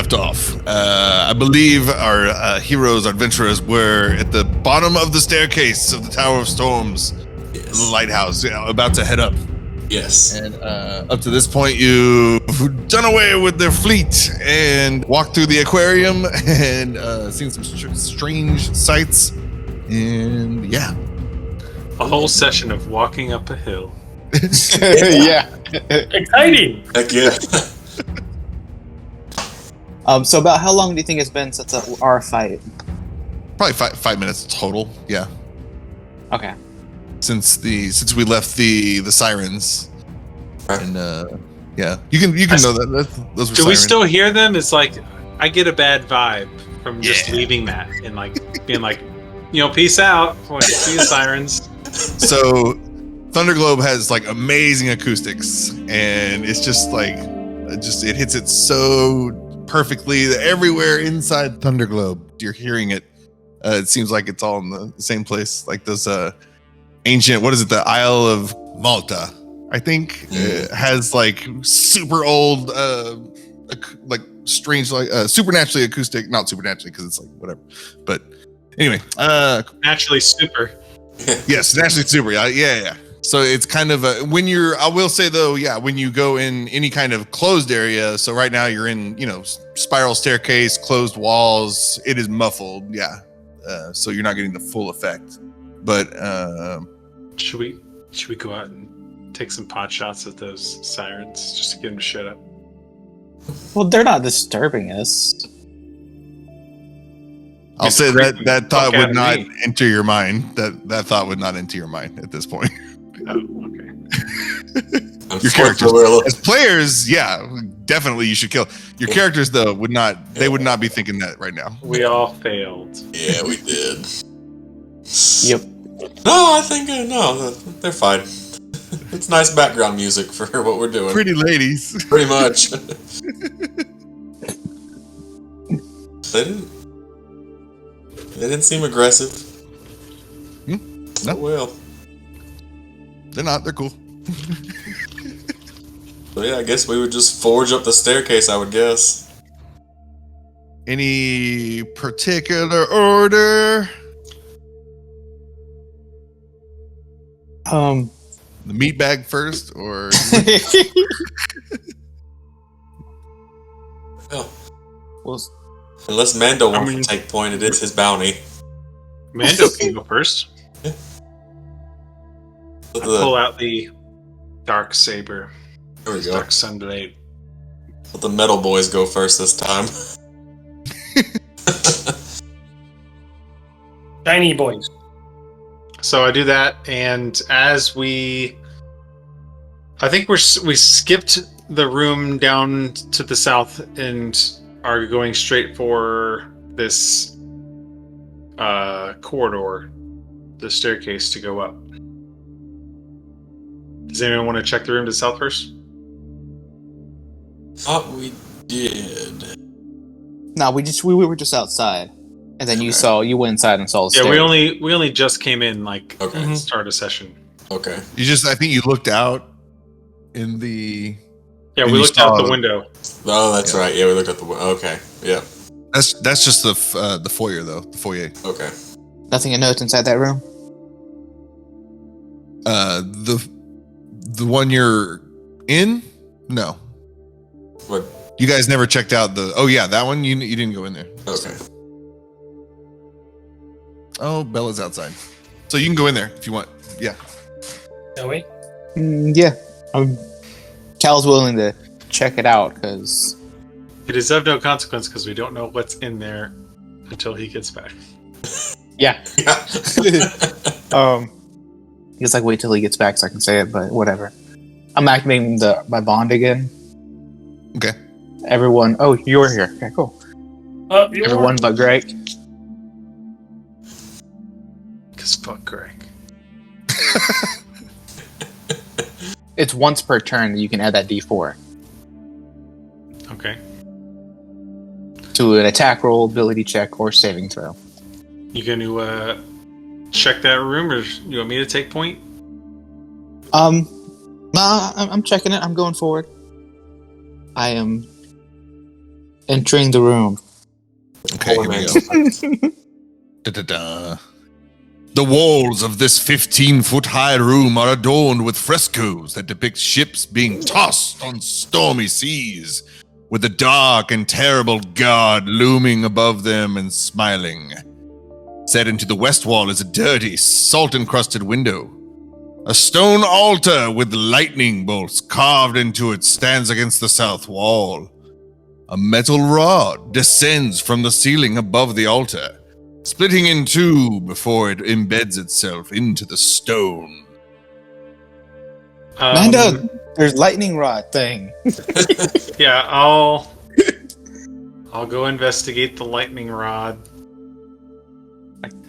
left off. I believe our heroes, adventurers, were at the bottom of the staircase of the Tower of Storms, the lighthouse, about to head up. Yes. And up to this point, you've done away with their fleet and walked through the aquarium and seen some strange sights. And yeah. A whole session of walking up a hill. Yeah. Exciting! Heck yeah. So about how long do you think it's been since our fight? Probably 5 minutes total. Yeah. Okay. Since we left the sirens. And yeah. You can know that those were Do sirens. we still hear them? It's like I get a bad vibe from just leaving that and like being like, peace out. See you, sirens. So Thunderglobe has like amazing acoustics, and it's just like it hits it so perfectly that everywhere inside Thunderglobe you're hearing it. It seems like it's all in the same place, like those ancient, what is it, the Isle of Malta, I think, has like super old like strange, like supernaturally acoustic, not supernaturally because it's like whatever, but anyway, Naturally super. yes, naturally super. Yeah. So it's kind of I will say though, when you go in any kind of closed area, so right now you're in, spiral staircase, closed walls, it is muffled. Yeah. So you're not getting the full effect. But should we go out and take some pot shots at those sirens just to get them to shut up? Well, they're not disturbing us. I'll say that thought would not enter your mind. That thought would not enter your mind at this point. Oh, okay. Your characters, as players, definitely you should kill. Your characters though would not be thinking that right now. We all failed. Yeah, we did. Yep. No, I think no, they're fine. It's nice background music for what we're doing. Pretty ladies. Pretty much. They didn't seem aggressive. No. Well. They're not. They're cool. So yeah, I guess we would just forge up the staircase, I would guess. Any particular order? The meat bag first, or well, unless Mando wants to take point, it is his bounty. Mando can go first. Yeah. I pull out the dark saber. There we go. Dark sunblade. Let the metal boys go first this time. Shiny boys. So I do that, and as I think we skipped the room down to the south and are going straight for this corridor, the staircase to go up. Does anyone want to check the room to the south first? Thought we did. No, we were just outside, and then you went inside and saw the stairs. We only just came in at the start of session. Okay. I think you looked out in the. Yeah, we looked out the window. Oh, that's right. Yeah, we looked at the window. Okay. Yeah. That's just the foyer though. The foyer. Okay. Nothing to note inside that room. The one you're in? No. What? You guys never checked out the. Oh yeah, that one. You didn't go in there. Okay. Oh, Bella's outside, so you can go in there if you want. Yeah. Shall we? Yeah. Cal's willing to check it out because it is of no consequence because we don't know what's in there until he gets back. Yeah. He's like, wait till he gets back so I can say it, but whatever. I'm activating my bond again. Okay. Everyone. Oh, you were here. Okay, cool. Everyone but Greg. Because fuck Greg. It's once per turn that you can add that D4 Okay. to an attack roll, ability check, or saving throw. You gonna check that room, or you want me to take point? Nah, I'm checking it. I'm going forward. I am Entering the room. Okay, here we go. Da-da-da. The walls of this 15-foot-high room are adorned with frescoes that depict ships being tossed on stormy seas, with a dark and terrible god looming above them and smiling. Set into the west wall is a dirty, salt-encrusted window. A stone altar with lightning bolts carved into it stands against the south wall. A metal rod descends from the ceiling above the altar, splitting in two before it embeds itself into the stone. Mando, there's lightning rod thing. Yeah, I'll go investigate the lightning rod.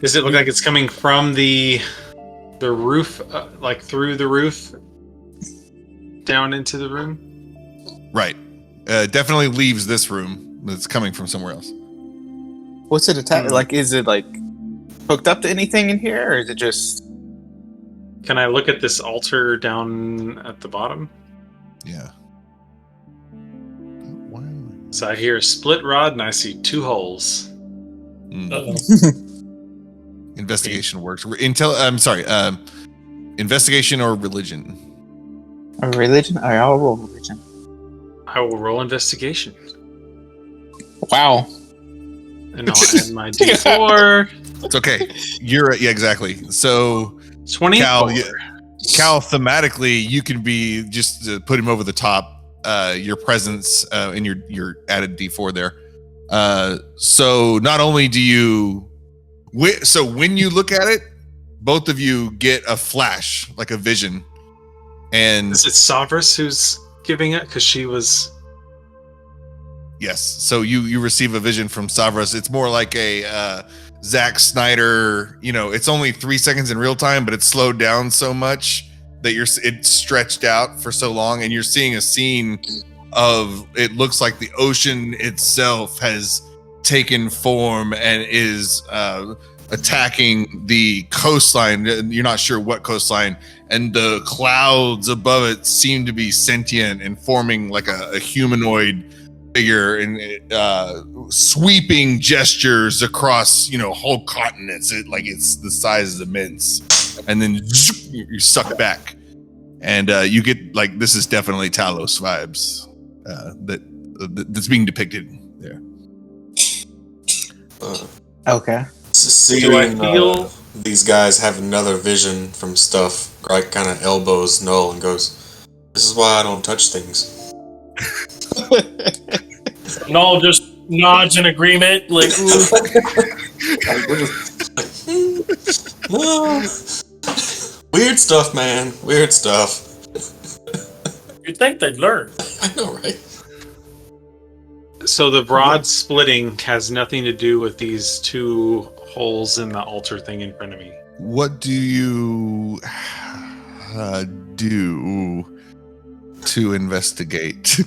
Does it look like it's coming from the roof, like through the roof, down into the room? Right. Definitely leaves this room. It's coming from somewhere else. What's it attached? Like, is it like hooked up to anything in here, or is it just? Can I look at this altar down at the bottom? Yeah. Why? So I hear a split rod and I see two holes. Investigation works. Investigation or religion? A religion? Alright, I'll roll religion. I will roll investigation. Wow. And I'll add my D4. It's okay. Yeah, exactly. So 24. Cal, thematically, you can be just to put him over the top. Your presence and your added D4 there. So not only do you, so when you look at it, both of you get a flash, like a vision, and is it Savras who's giving it? Because she was. Yes. So you receive a vision from Savras. It's more like a Zack Snyder. It's only 3 seconds in real time, but it's slowed down so much that it's stretched out for so long, and you're seeing a scene of, it looks like the ocean itself has taken form and is attacking the coastline. You're not sure what coastline, and the clouds above it seem to be sentient and forming like a humanoid figure, and sweeping gestures across whole continents. It's the size of immense, and then you're sucked back, and you get like, this is definitely Talos vibes that's being depicted there. Okay. Do I feel these guys have another vision from stuff, right? Kind of elbows Null and goes, "This is why I don't touch things." Null just nods in agreement, like, Weird stuff, man. Weird stuff. you'd think they'd learn. I know, right? So the rod splitting has nothing to do with these two holes in the altar thing in front of me. What do you do to investigate?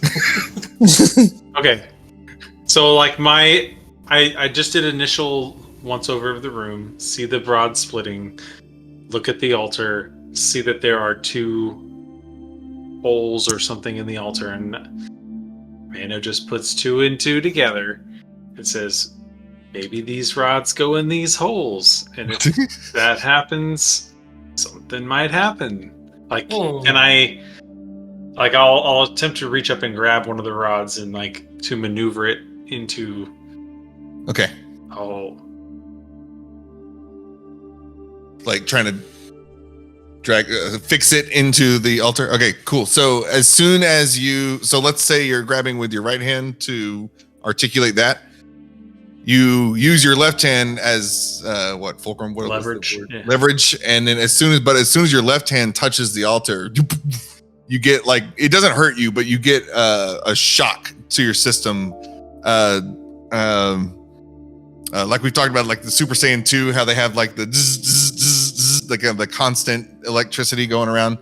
Okay. So like I just did initial once over of the room, see the rod splitting, look at the altar, see that there are two holes or something in the altar, and Mano just puts 2 and 2 together. It says, maybe these rods go in these holes, and if that happens, something might happen. Like, can I? Like, I'll attempt to reach up and grab one of the rods and like to maneuver it into. Okay. Oh. Like trying to drag, fix it into the altar. Okay, cool. So as soon as let's say you're grabbing with your right hand to articulate that. You use your left hand as fulcrum? What Leverage. Yeah. Leverage, and then as soon as your left hand touches the altar, you get like, it doesn't hurt you, but you get a shock to your system. Like we talked about, like the Super Saiyan 2, how they have like the the constant electricity going around.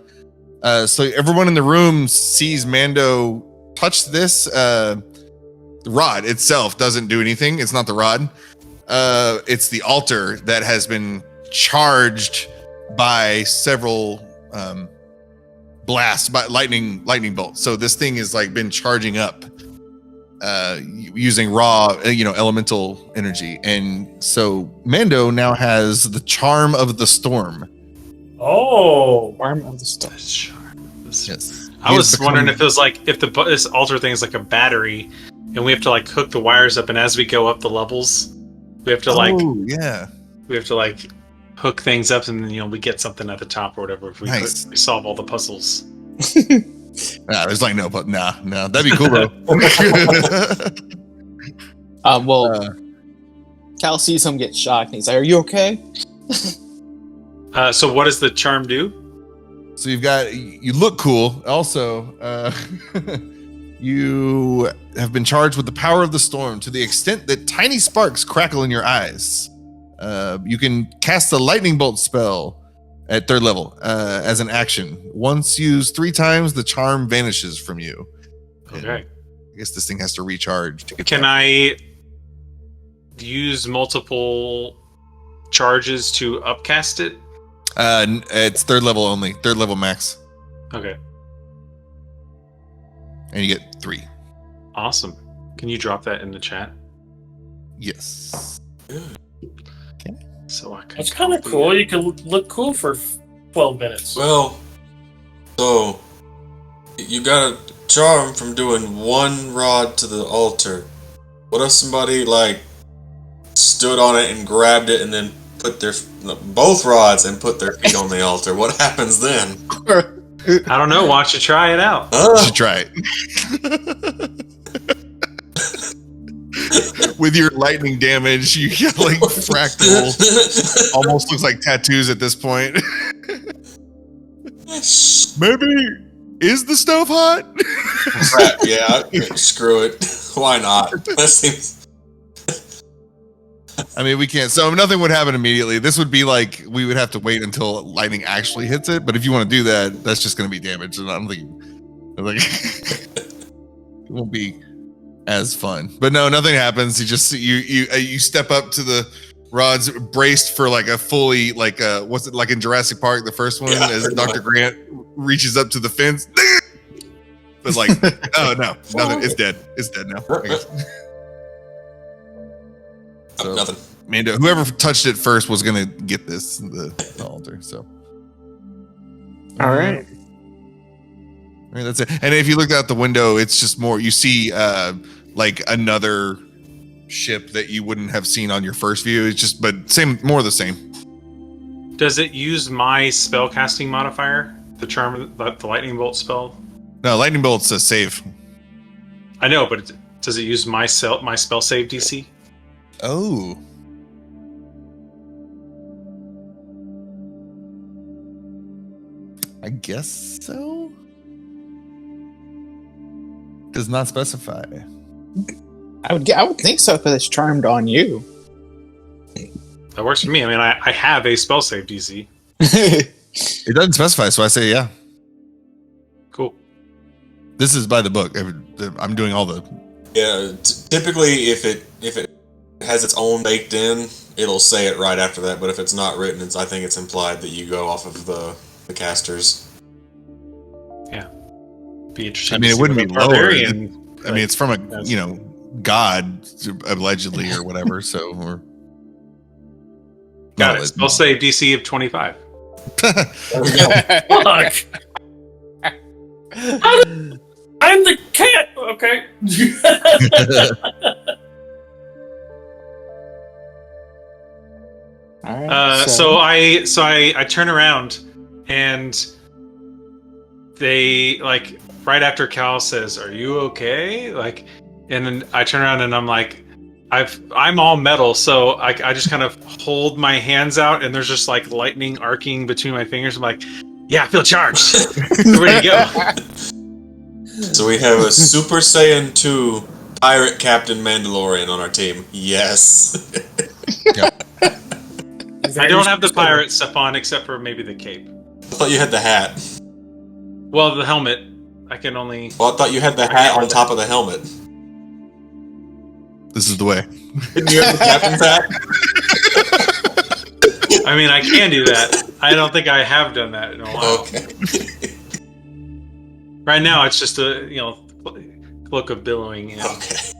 So everyone in the room sees Mando touch this. The rod itself doesn't do anything. It's not the rod. It's the altar that has been charged by several blasts, by lightning bolts. So this thing is like been charging up. using raw, elemental energy. And so Mando now has the Charm of the Storm. Oh. Arm of the storm. Yes. I was wondering if it was like if this altar thing is like a battery, and we have to like hook the wires up, and as we go up the levels, we have to hook things up, and then we get something at the top or whatever if we solve all the puzzles. There's like no, but nah, that'd be cool, bro. Cal sees him get shocked, and he's like, "Are you okay?" So what does the charm do? So you look cool. Also, you have been charged with the power of the storm to the extent that tiny sparks crackle in your eyes. You can cast a lightning bolt spell at 3rd level as an action. Once used 3 times, the charm vanishes from you. Okay. I guess this thing has to recharge. Can I use multiple charges to upcast it? It's 3rd level only. 3rd level max. Okay. And you get 3. Awesome. Can you drop that in the chat? Yes. Okay. So I can. That's kind of cool. You can look cool for 12 minutes. Well, so you got a charm from doing 1 rod to the altar. What if somebody like stood on it and grabbed it and then put their both rods and put their feet on the altar? What happens then? I don't know. Why don't you try it out? You should try it. With your lightning damage, you get like fractal. Almost looks like tattoos at this point. Maybe is the stove hot? Crap, yeah, screw it. Why not? That seems. I mean, we can't. So nothing would happen immediately. This would be like we would have to wait until lightning actually hits it. But if you want to do that, that's just going to be damage, and I don't think it won't be as fun. But no, nothing happens. You just you step up to the rods, braced for like a fully like what's it like in Jurassic Park, the first one, as Dr. Grant reaches up to the fence. But like, oh no, nothing. It's dead. It's dead now. So, nothing. Mando, whoever touched it first was gonna get this the altar. So, All right. That's it. And if you look out the window, it's just more. You see, like another ship that you wouldn't have seen on your first view. It's just, but more of the same. Does it use my spellcasting modifier? The charm, the lightning bolt spell. No, lightning bolt's a save. I know, but does it use my spell save DC? Oh. I guess so. Does not specify. I would think so if it's charmed on you. That works for me. I mean, I have a spell save DC. It doesn't specify, so I say yeah. Cool. This is by the book. I'm doing all the. Yeah, typically if it has its own baked in, it'll say it right after that. But if it's not written, I think it's implied that you go off of the casters. Yeah. Be interesting. I mean, it wouldn't be lower. I mean, it's from a god allegedly or whatever. So or got it. Spell save DC of 25. Fuck. I'm the cat. Okay. All right, so I turn around and they like right after Cal says, "Are you okay?" Like, and then I turn around and I'm like, I'm all metal, so I just kind of hold my hands out and there's just like lightning arcing between my fingers. I'm like, yeah, I feel charged. Ready to go. So we have a Super Saiyan 2 pirate Captain Mandalorian on our team. Yes. Yep. I don't have the pirate stuff on except for maybe the cape. I thought you had the hat. Well, the helmet. I can only. Well, I thought you had the hat on top of the helmet. This is the way. Didn't you have the captain's hat? I mean, I can do that. I don't think I have done that in a while. Okay. Right now, it's just Cloak of Billowing. Yeah. Okay.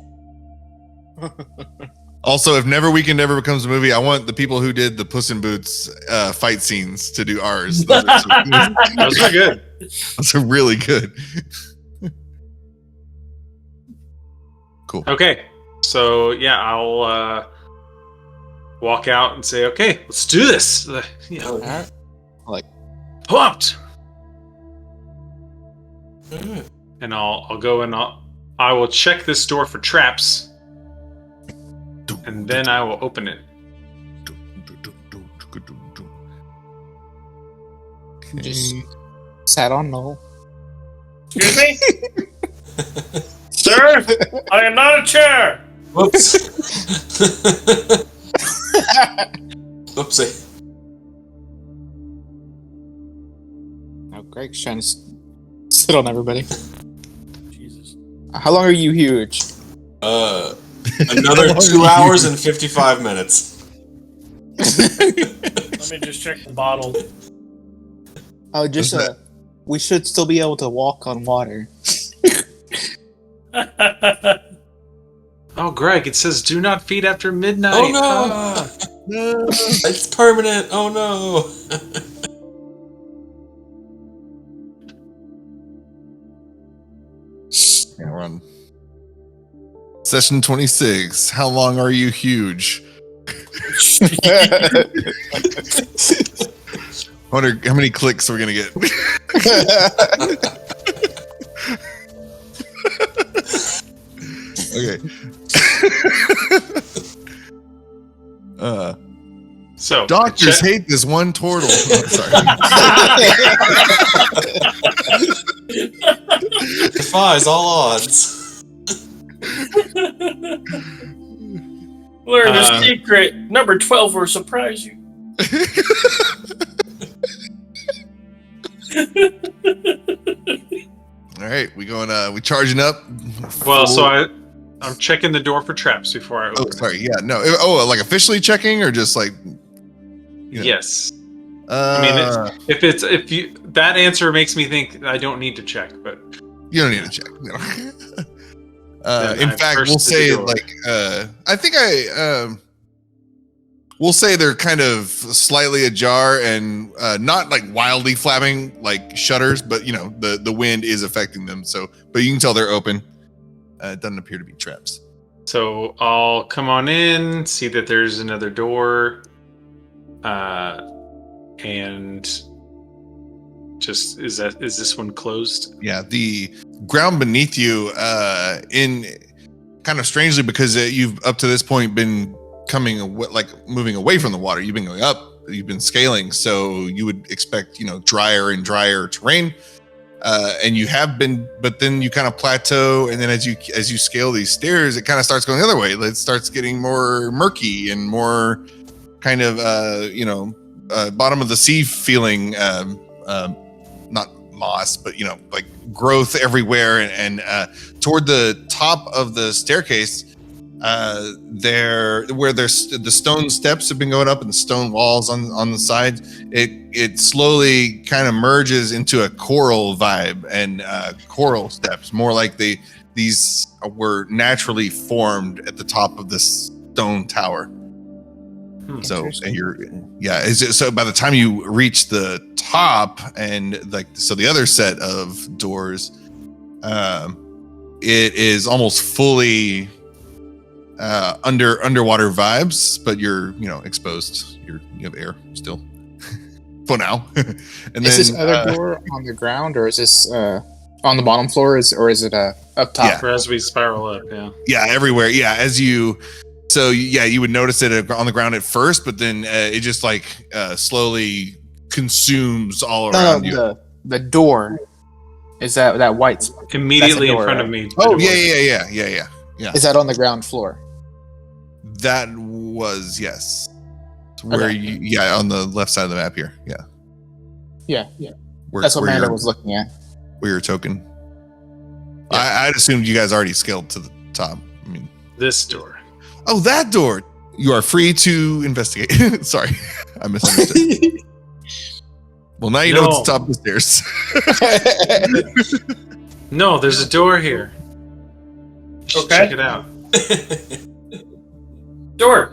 Also, if Neverweakened ever becomes a movie, I want the people who did the Puss in Boots fight scenes to do ours. Those Those are good. are really good. Cool. Okay, so yeah, I'll walk out and say, "Okay, let's do this." You know, Alright. pumped. Alright. And I'll go and I will check this door for traps, and then I will open it. Just sat on Noel. Excuse me? Sir, I am not a chair. Whoops. Whoopsie. Oh, Greg's trying to sit on everybody. Jesus. How long are you huge? Another 2 hours and 55 minutes. Let me just check the bottle. Oh, just What's we should still be able to walk on water. Oh, Greg, it says "Do not feed after midnight." Oh no! Ah. No. It's permanent. Oh no! Yeah, we're on session 26. How long are you huge? Wonder how many clicks we're gonna get. Okay. So Doctors hate this one turtle. Oh, sorry. Defies all odds. Learn a secret. Number 12 will surprise you. All right, we going. We charging up. Well, so Full- I'm checking the door for traps before I open. Oh, sorry. Yeah, no. Oh, like officially checking or just like. You know. Yes. Uh, If you that answer makes me think I don't need to check, but you don't need to check. No. Then In I fact, first we'll did the say door. like I think we'll say they're kind of slightly ajar and not like wildly flapping like shutters, but you know the wind is affecting them. So, but you can tell they're open. It doesn't appear to be traps. so I'll come on in, see that there's another door, and just is this one closed? Yeah, the ground beneath you, in kind of strangely because you've up to this point been moving away from the water. You've been going up. You've been scaling, so you would expect drier and drier terrain, and you have been. But then you kind of plateau, and then as you scale these stairs, it kind of starts going the other way. It starts getting more murky and more kind of bottom of the sea feeling. Not moss, but like growth everywhere, and toward the top of the staircase, where there's the stone steps have been going up and the stone walls on the sides, it slowly kind of merges into a coral vibe and coral steps, more like these were naturally formed at the top of this stone tower. So so by the time you reach the top and the other set of doors, it is almost fully underwater vibes, but you're exposed. You have air still for now. And Is this other door on the ground, or is this on the bottom floor, or is it up top? Or as we spiral up, yeah. Yeah, everywhere. Yeah, you would notice it on the ground at first, but then it just slowly consumes all around you. The door is that white spot. Immediately in door, front right? of me. Oh yeah. Is that on the ground floor? That was yes. Where Okay. on the left side of the map here. Yeah. Yeah. Where, That's what where Amanda your- was looking at. where your token. Yeah. I'd assumed you guys already scaled to the top. I mean, This door. oh, that door. You are free to investigate. Sorry, I misunderstood. Well, now you know it's the top of the stairs. No, there's a door here. should Okay. check it out. Door.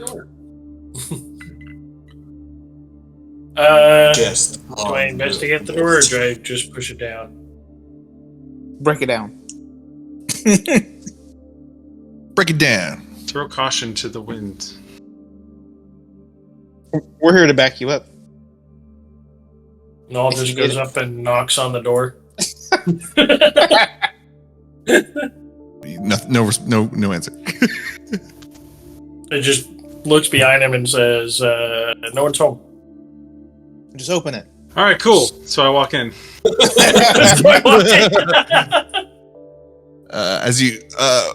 Guest. Do I investigate the door or do I just push it down? Break it down. Break it down. Throw caution to the wind. We're here to back you up. Noel If just you get goes it. up and knocks on the door. No answer. It just looks behind him and says, no one's home. Just open it. All right, cool. So I walk in. As you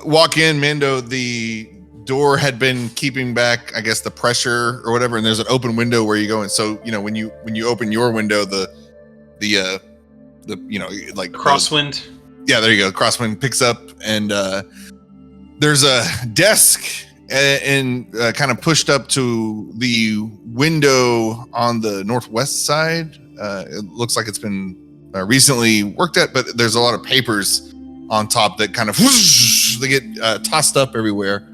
walk in, Mando, the door had been keeping back, I guess, the pressure or whatever, and there's an open window where you go in. So when you open your window, the like Crosswind. Yeah, there you go. Crosswind picks up, and there's a desk and kind of pushed up to the window on the northwest side. It looks like it's been recently worked at, but there's a lot of papers on top that kind of they get tossed up everywhere,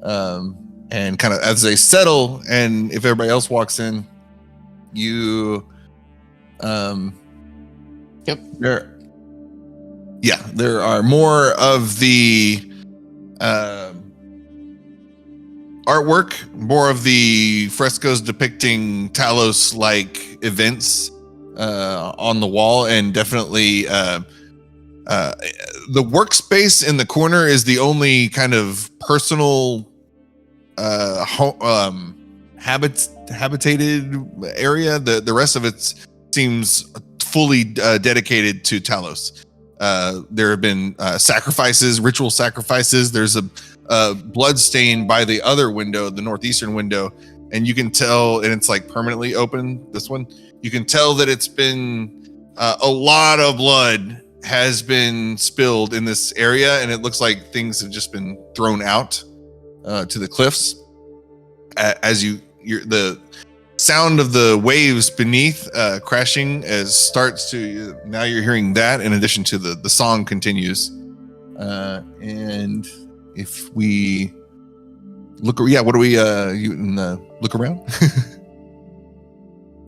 and kind of as they settle, and if everybody else walks in, you Yep. There are more of the artwork, more of the frescoes depicting Talos-like events on the wall, and definitely the workspace in the corner is the only kind of personal habitated area. The rest of it seems fully dedicated to Talos. There have been sacrifices, ritual sacrifices. There's a blood stain by the other window, the northeastern window, and you can tell, and it's like permanently open. This one, you can tell that it's been a lot of blood has been spilled in this area, and it looks like things have just been thrown out to the cliffs. As the sound of the waves beneath crashing starts to, now you're hearing that in addition to the song continues, and if we look, what do we look around?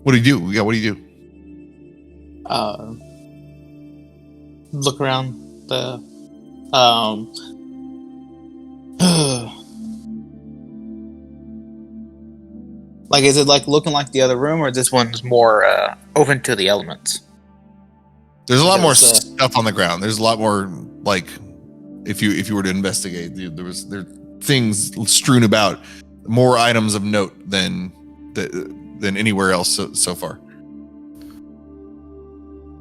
What do you do? What do you do? Look around the like, is it like looking like the other room, or this one's more open to the elements? There's a lot more Because, stuff on the ground. There's a lot more, like, if you were to investigate, there are things strewn about, more items of note than anywhere else so far.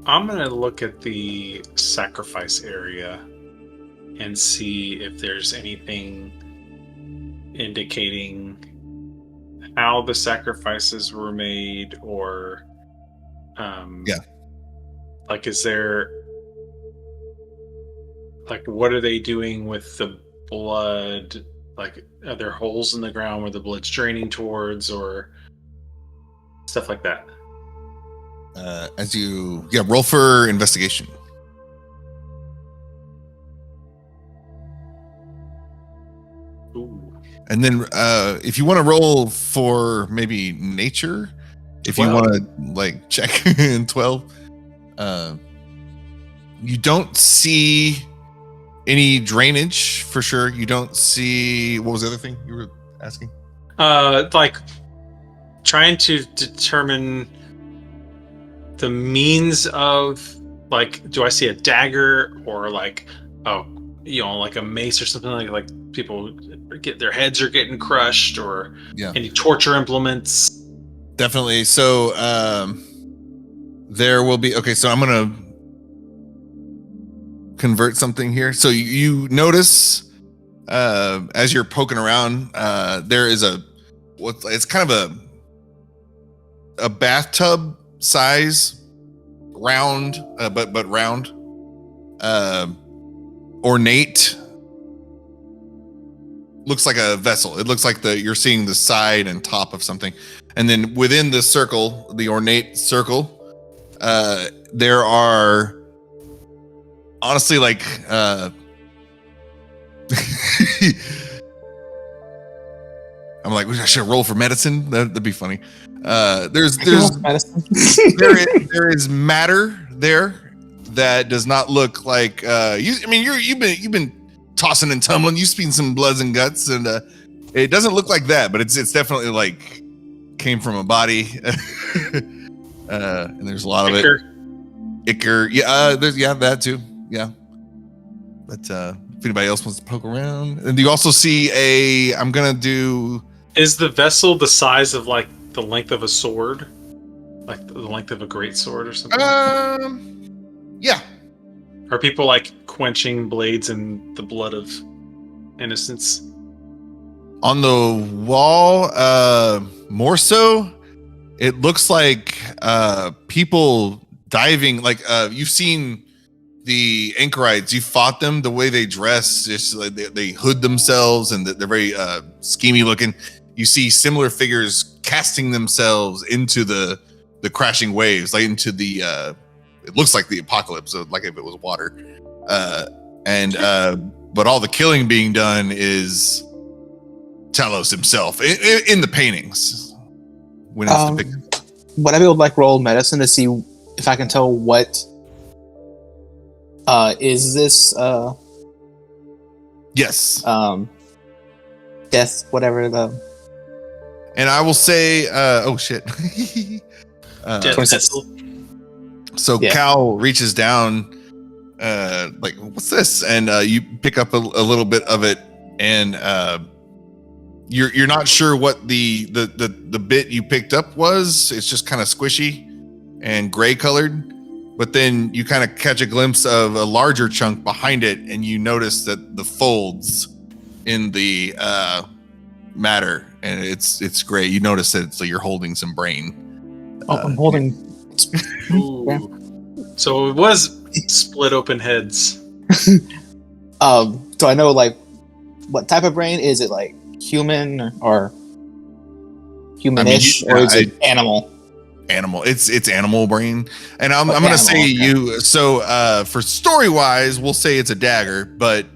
I'm gonna look at the sacrifice area and see if there's anything indicating how the sacrifices were made, or like, is there, like, what are they doing with the blood? Like, are there holes in the ground where the blood's draining towards, or stuff like that? As you roll for investigation. Ooh. And then if you want to roll for maybe nature, if you want to like check in 12, you don't see any drainage for sure. You don't see, what was the other thing you were asking? Like, trying to determine the means of, like, do I see a dagger, or like, like a mace or something, like people get their heads are getting crushed, or any torture implements? Definitely. So there will be, so I'm gonna convert something here. So you notice as you're poking around, there is it's kind of a bathtub size, round, but round, ornate, looks like a vessel. It looks like you're seeing the side and top of something, and then within the circle, the ornate circle, there are honestly like I'm like, I should roll for medicine. That'd be funny. There's medicine. there is matter there that does not look like you've been tossing and tumbling. You've seen some bloods and guts, and it doesn't look like that, but it's definitely like came from a body. And there's a lot of it. Ichor. There's that too. Yeah. But if anybody else wants to poke around, and you also see I'm gonna do. Is the vessel the size of like the length of a sword, like the length of a great sword or something? Yeah. Are people like quenching blades in the blood of innocents? On the wall, more so, it looks like people diving. Like you've seen the anchorites, you fought them. The way they dress, just like they hood themselves, and they're very schemy looking. You see similar figures casting themselves into the crashing waves, like into the. It looks like the apocalypse, like if it was water. But all the killing being done is Talos himself in the paintings. When it's depicted. Would I be able to like roll medicine to see if I can tell what is this? Yes. Death, whatever the. And I will say, oh shit. So Yeah. Cal reaches down, like, what's this? And you pick up a little bit of it, and you're not sure what the bit you picked up was. It's just kind of squishy and gray colored. But then you kind of catch a glimpse of a larger chunk behind it, and you notice that the folds in the matter, and it's gray. You notice that you're holding some brain. I'm holding. Ooh. So it was split open heads. Do I know like what type of brain? Is it like human or humanish, or is it animal? Animal. It's animal brain, and I'm Oh, gonna animal, say okay. you. So for story wise, we'll say it's a dagger, but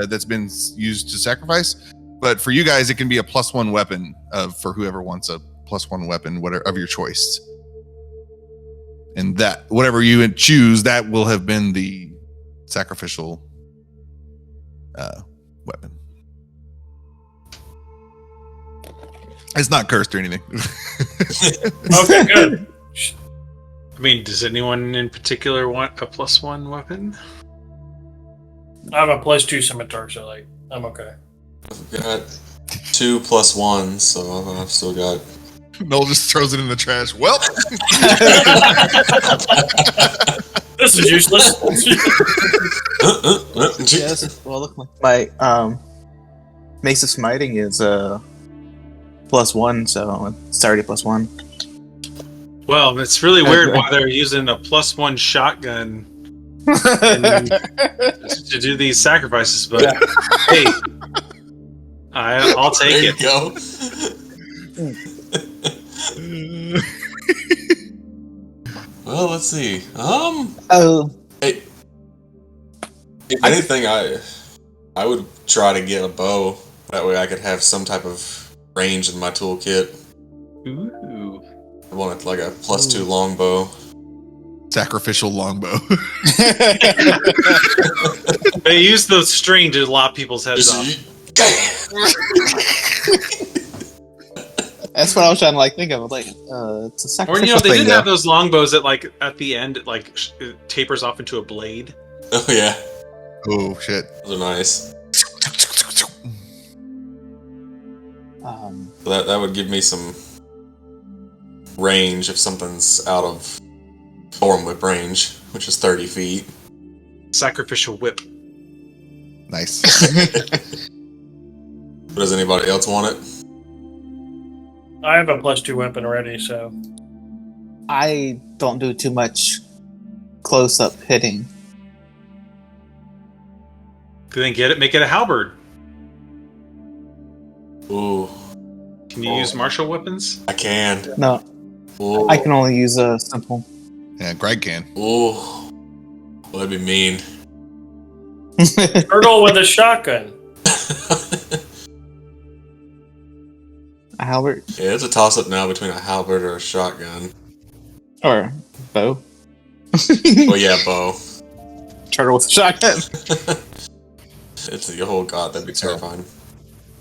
that's been used to sacrifice. But for you guys, it can be a +1 weapon for whoever wants a +1 weapon, whatever of your choice. And that whatever you choose, that will have been the sacrificial weapon. It's not cursed or anything. Okay, good. I mean, does anyone in particular want a +1 weapon? I have a +2 scimitar, so like I'm okay. I've got 2 +1, so I've still got. Noel just throws it in the trash. Well, This is useless. Yes. Well, look, my Mace of Smiting is +1, so it's already +1. Well, it's really weird why they're using a +1 shotgun to do these sacrifices, but hey, I'll take There it. you go. Well, let's see. Oh, Hey, if anything, I would try to get a bow. That way, I could have some type of range in my toolkit. Ooh. I wanted like a +2 longbow. sacrificial longbow. They use the string to lop people's heads off. that's what I was trying to like think of. Like, it's a Or sacrificial they thing. didn't though. have those longbows that like at the end it tapers off into a blade. Oh yeah, Oh shit. those are nice. So that would give me some range if something's out of form whip range, which is 30 feet. Sacrificial whip. Nice. Does anybody else want it? I have a +2 weapon already, so I don't do too much close-up hitting. Then get it, make it a halberd. Ooh, Can you use martial weapons? I can. No, Ooh, I can only use a simple. Yeah, Greg can. Ooh, well, that'd be mean. turtle with a shotgun. A halberd? Yeah, it's a toss up now between a halberd or a shotgun. Or bow? Oh yeah, bow. Turtle with a shotgun. Oh god, that'd be terrifying.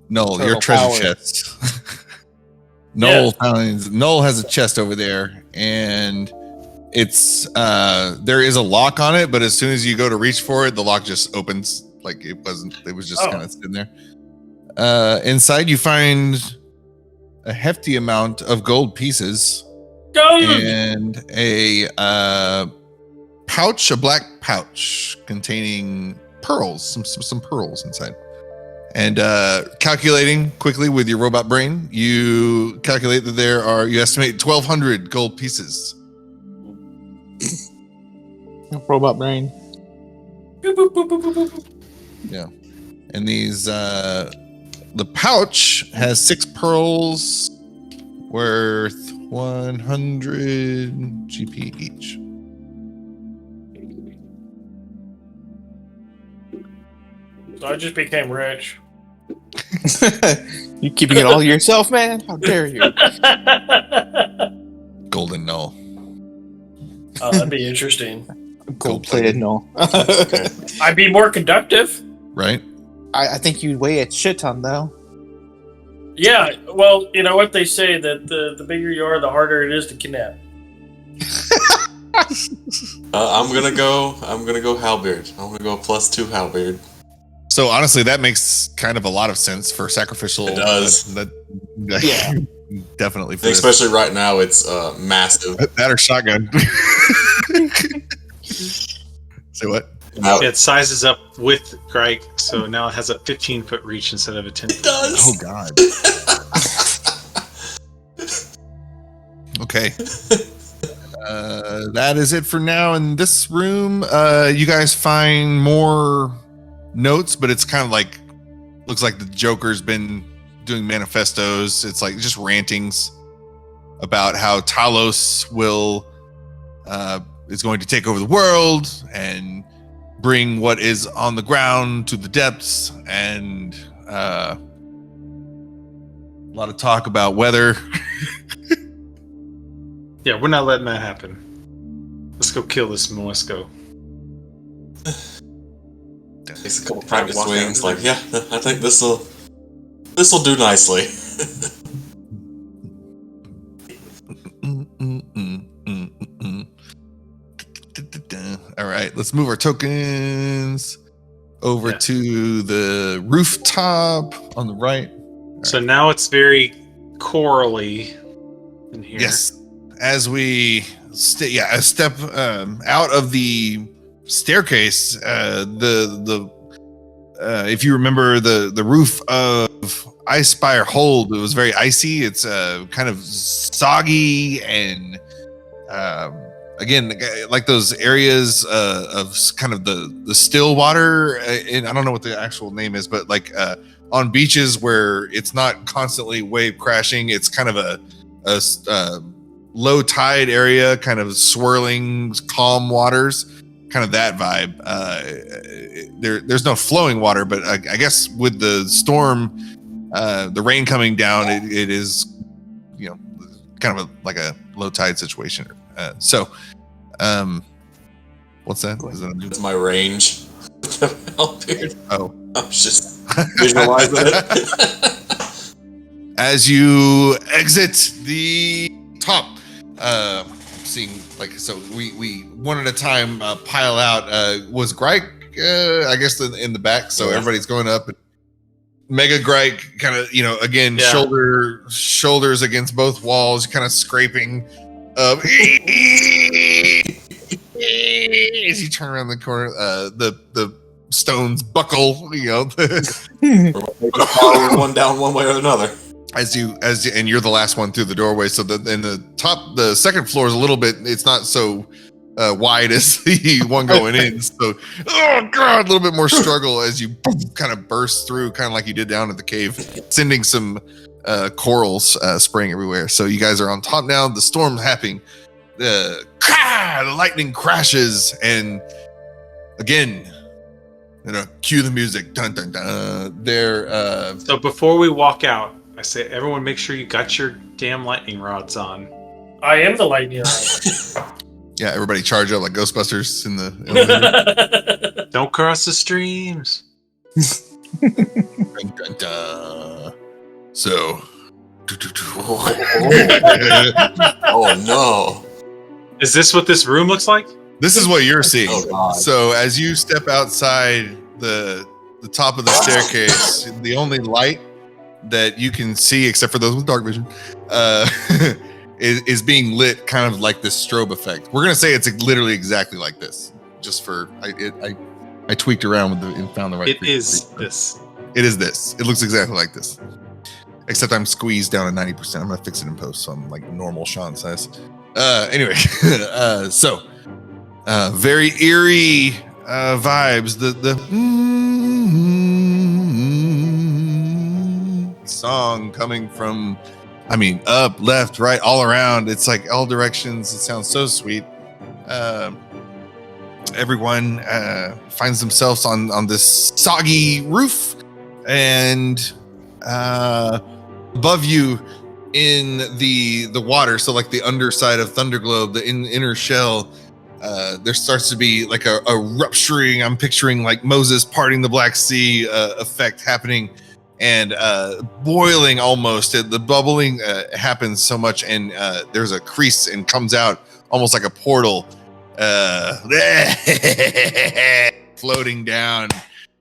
Noel, Turtle your treasure power. chest. Noel has a chest over there, and it's there is a lock on it, but as soon as you go to reach for it, the lock just opens. Like it was just kind of sitting there. Inside you find a hefty amount of gold pieces and a pouch, a black pouch containing pearls, some pearls inside. And calculating quickly with your robot brain, you calculate that you estimate 1,200 gold pieces. Robot brain. Yeah. And these, the pouch has 6 pearls worth 100 GP each. So I just became rich. You keeping it all to yourself, man? How dare you? Golden Null. Oh, that'd be interesting. Gold-plated null. Okay. I'd be more conductive. Right? I think you'd weigh a shit ton, though. Yeah, well, you know what they say, that the bigger you are, the harder it is to kidnap. I'm gonna go halberd. I'm gonna go +2 halberd. So honestly, that makes kind of a lot of sense for sacrificial. It does. Yeah. Definitely. For this. Especially right now, it's massive. That or shotgun. Say what? Now, It sizes up with Greg, so now it has a 15-foot reach instead of a 10. it does. Oh God. Okay. That is it for now in this room. You guys find more notes, but it's kind of like, looks like the Joker's been doing manifestos. It's like just rantings about how Talos is going to take over the world and bring what is on the ground to the depths, and a lot of talk about weather. Yeah, we're not letting that happen. Let's go kill this Moesko. takes a couple practice swings. Like, yeah, I think this'll do nicely. All right, let's move our tokens over to the rooftop on the right. So now it's very corally in here. Yes, as we a step out of the staircase, if you remember the roof of Icespire Hold, it was very icy. It's kind of soggy and again, like those areas of kind of the still water, and I don't know what the actual name is, but like on beaches where it's not constantly wave crashing, it's kind of a low tide area, kind of swirling, calm waters, kind of that vibe. There's no flowing water, but I guess with the storm, the rain coming down, it is, kind of like a low tide situation. What's that? Is that It's my range. Oh, I was just visualizing it. as you exit the top, seeing so we one at a time pile out. Was Greg I guess in the back, so everybody's going up, and Mega Greg kind of again shoulders against both walls, kind of scraping as you turn around the corner. The stones buckle, one down one way or another. as you and you're the last one through the doorway. So the second floor is a little bit, it's not so wide as the one going in. So, oh God, a little bit more struggle as you kind of burst through, kind of like you did down at the cave, sending some corals spraying everywhere. So you guys are on top now. The storm's happening. The lightning crashes, and again, cue the music. Dun dun dun. So before we walk out, I say, everyone, make sure you got your damn lightning rods on. I am the lightning rod. Yeah, everybody charge up like Ghostbusters in the elevator. Don't cross the streams. Dun, dun, dun. So. Oh no! Is this what this room looks like? This is what you're seeing. Oh, God. So as you step outside the top of the staircase, the only light that you can see, except for those with dark vision, is being lit kind of like this strobe effect. We're gonna say it's literally exactly like this. Just for I tweaked around with and found the right. It is this. It is this. It looks exactly like this. Except I'm squeezed down to 90%. I'm gonna fix it in post, so I'm like normal Sean size. Anyway, so very eerie vibes. The song coming from, I mean, up, left, right, all around. It's like all directions. It sounds so sweet. Everyone finds themselves on this soggy roof, and above you in the water, so like the underside of Thunderglobe, the inner shell, there starts to be like a rupturing. I'm picturing like Moses parting the Black Sea effect happening, and boiling almost. The bubbling happens so much, and there's a crease and comes out almost like a portal, floating down.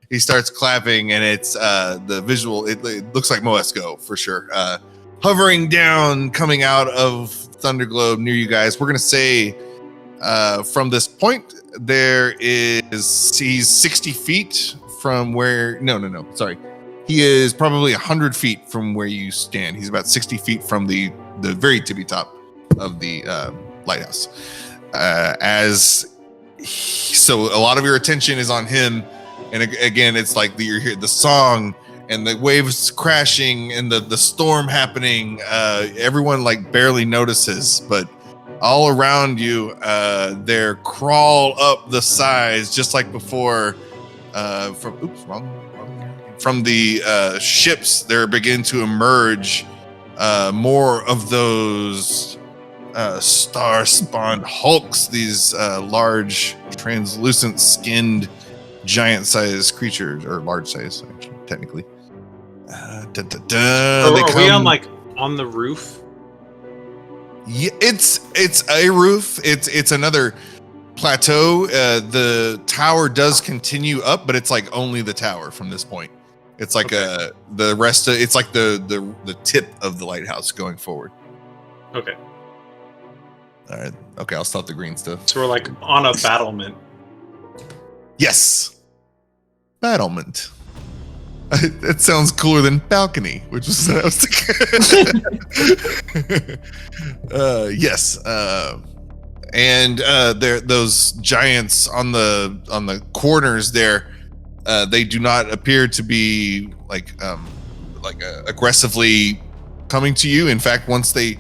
He starts clapping, and it's the visual. It looks like Moesko for sure. Hovering down, coming out of Thunderglobe near you guys. We're gonna say from this point, he's 60 feet from where. No. Sorry, he is probably 100 feet from where you stand. He's about 60 feet from the very tippy top of the lighthouse. So a lot of your attention is on him. And again, it's like you hear the song and the waves crashing and the storm happening. Everyone like barely notices, but all around you, they're crawl up the sides just like before. From the ships, there begin to emerge more of those star-spawned hulks. These large, translucent skinned, giant-sized creatures, or large-sized, technically. Are we on the roof? Yeah, it's a roof. It's another plateau. The tower does continue up, but it's like only the tower from this point. It's like the rest of it's like the tip of the lighthouse going forward. Okay. All right. Okay, I'll stop the green stuff. So we're like on a battlement. Yes. Battlement. That sounds cooler than balcony, which was what I was thinking. Yes. And there, those giants on the corners there, they do not appear to be aggressively coming to you. In fact, once they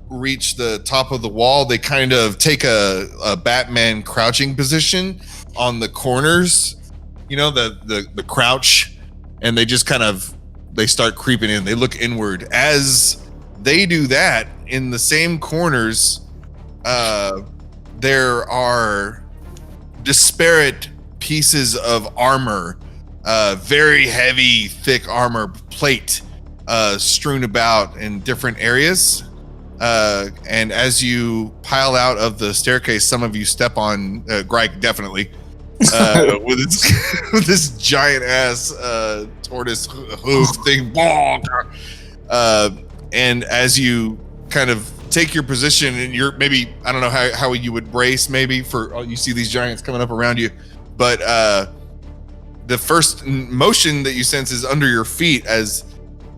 reach the top of the wall, they kind of take a Batman crouching position on the corners. You know, the crouch, and they just they start creeping in. They look inward. As they do that, in the same corners, there are disparate pieces of armor, very heavy, thick armor plate, strewn about in different areas. And as you pile out of the staircase, some of you step on Grike, definitely. with this giant ass tortoise hoof thing, and as you kind of take your position, and you're maybe, I don't know how you would brace, maybe for you see these giants coming up around you, but the first motion that you sense is under your feet as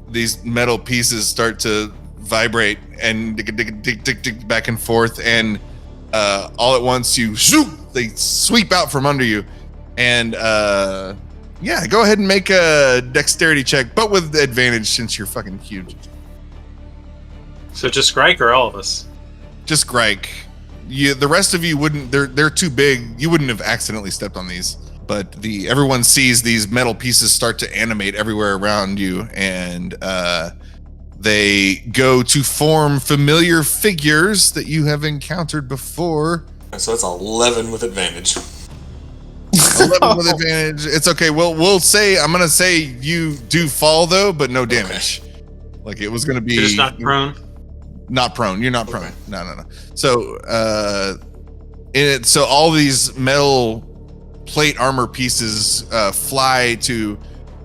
these metal pieces start to vibrate and dig back and forth, and all at once they sweep out from under you, and go ahead and make a dexterity check, but with advantage since you're fucking huge. So just Grike or all of us? Just Grike. The rest of you wouldn't. They're too big. You wouldn't have accidentally stepped on these, but everyone sees these metal pieces start to animate everywhere around you, and they go to form familiar figures that you have encountered before. So that's 11 with advantage. 11 with advantage. It's okay. We'll say, I'm gonna say you do fall though, but no damage. Okay. Like it was gonna be. You're just not prone. Not prone. You're not prone. Okay. No. So so all these metal plate armor pieces fly to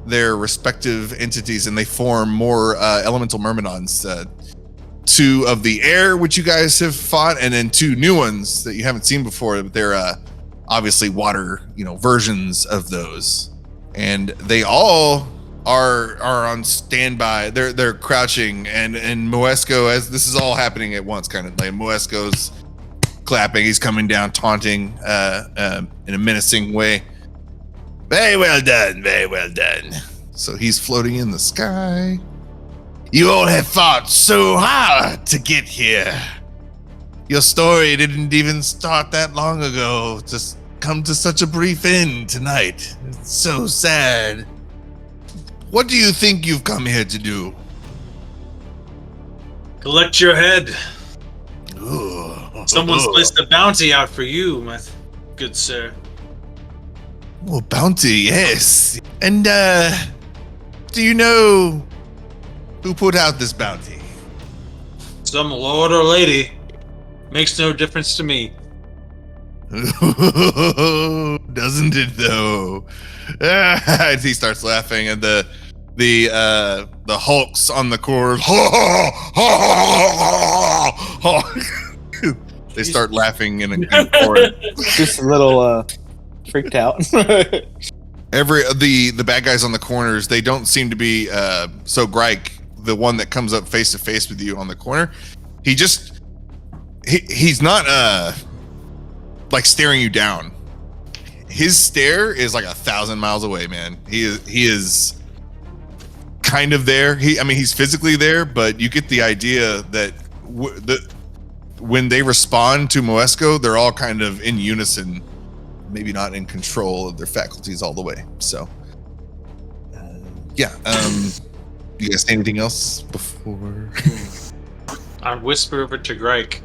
their respective entities, and they form more elemental Myrmidons. 2 of the air, which you guys have fought, and then 2 new ones that you haven't seen before. But they're obviously water, versions of those, and they all are on standby. They're crouching, and Moesko, as this is all happening at once, kind of like Moesko's clapping. He's coming down, taunting in a menacing way. Very well done, very well done. So he's floating in the sky. You all have fought so hard to get here. Your story didn't even start that long ago. Just come to such a brief end tonight. It's so sad. What do you think you've come here to do? Collect your head. Ooh. Someone's placed a bounty out for you, my good sir. Oh, bounty, yes. And, do you know who put out this bounty? Some lord or lady. Makes no difference to me. Doesn't it though? As he starts laughing, and the hulks on the chorus, they start laughing in a chorus. Just a little freaked out. The bad guys on the corners, they don't seem to be so Grike, the one that comes up face to face with you on the corner, he's not like staring you down. His stare is like 1,000 miles away, man. He is kind of there. He's physically there, but you get the idea that when they respond to Moesko, they're all kind of in unison, maybe not in control of their faculties all the way. So, yeah. You guys say anything else before? I'd whisper over to Grike.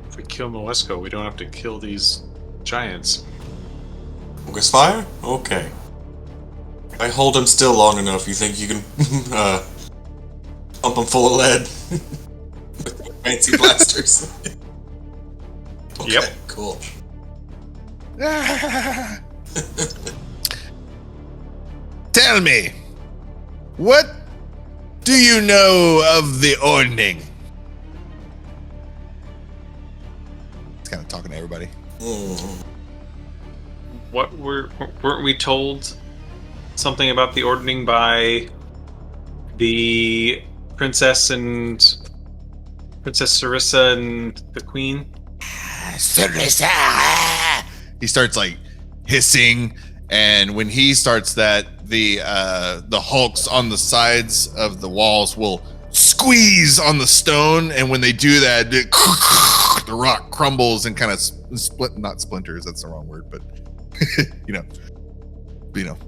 If we kill Moesko, we don't have to kill these giants. Focus fire? Okay. I hold him still long enough. You think you can pump him full of lead with fancy blasters? Okay, yep. Cool. Tell me, what do you know of the Ordning? He's kind of talking to everybody. Weren't we told something about the Ordning by the Princess Sarissa and the Queen? Sarissa! He starts like hissing, and when he starts that, the hulks on the sides of the walls will squeeze on the stone, and when they do that, the rock crumbles and kind of not splinters, that's the wrong word, but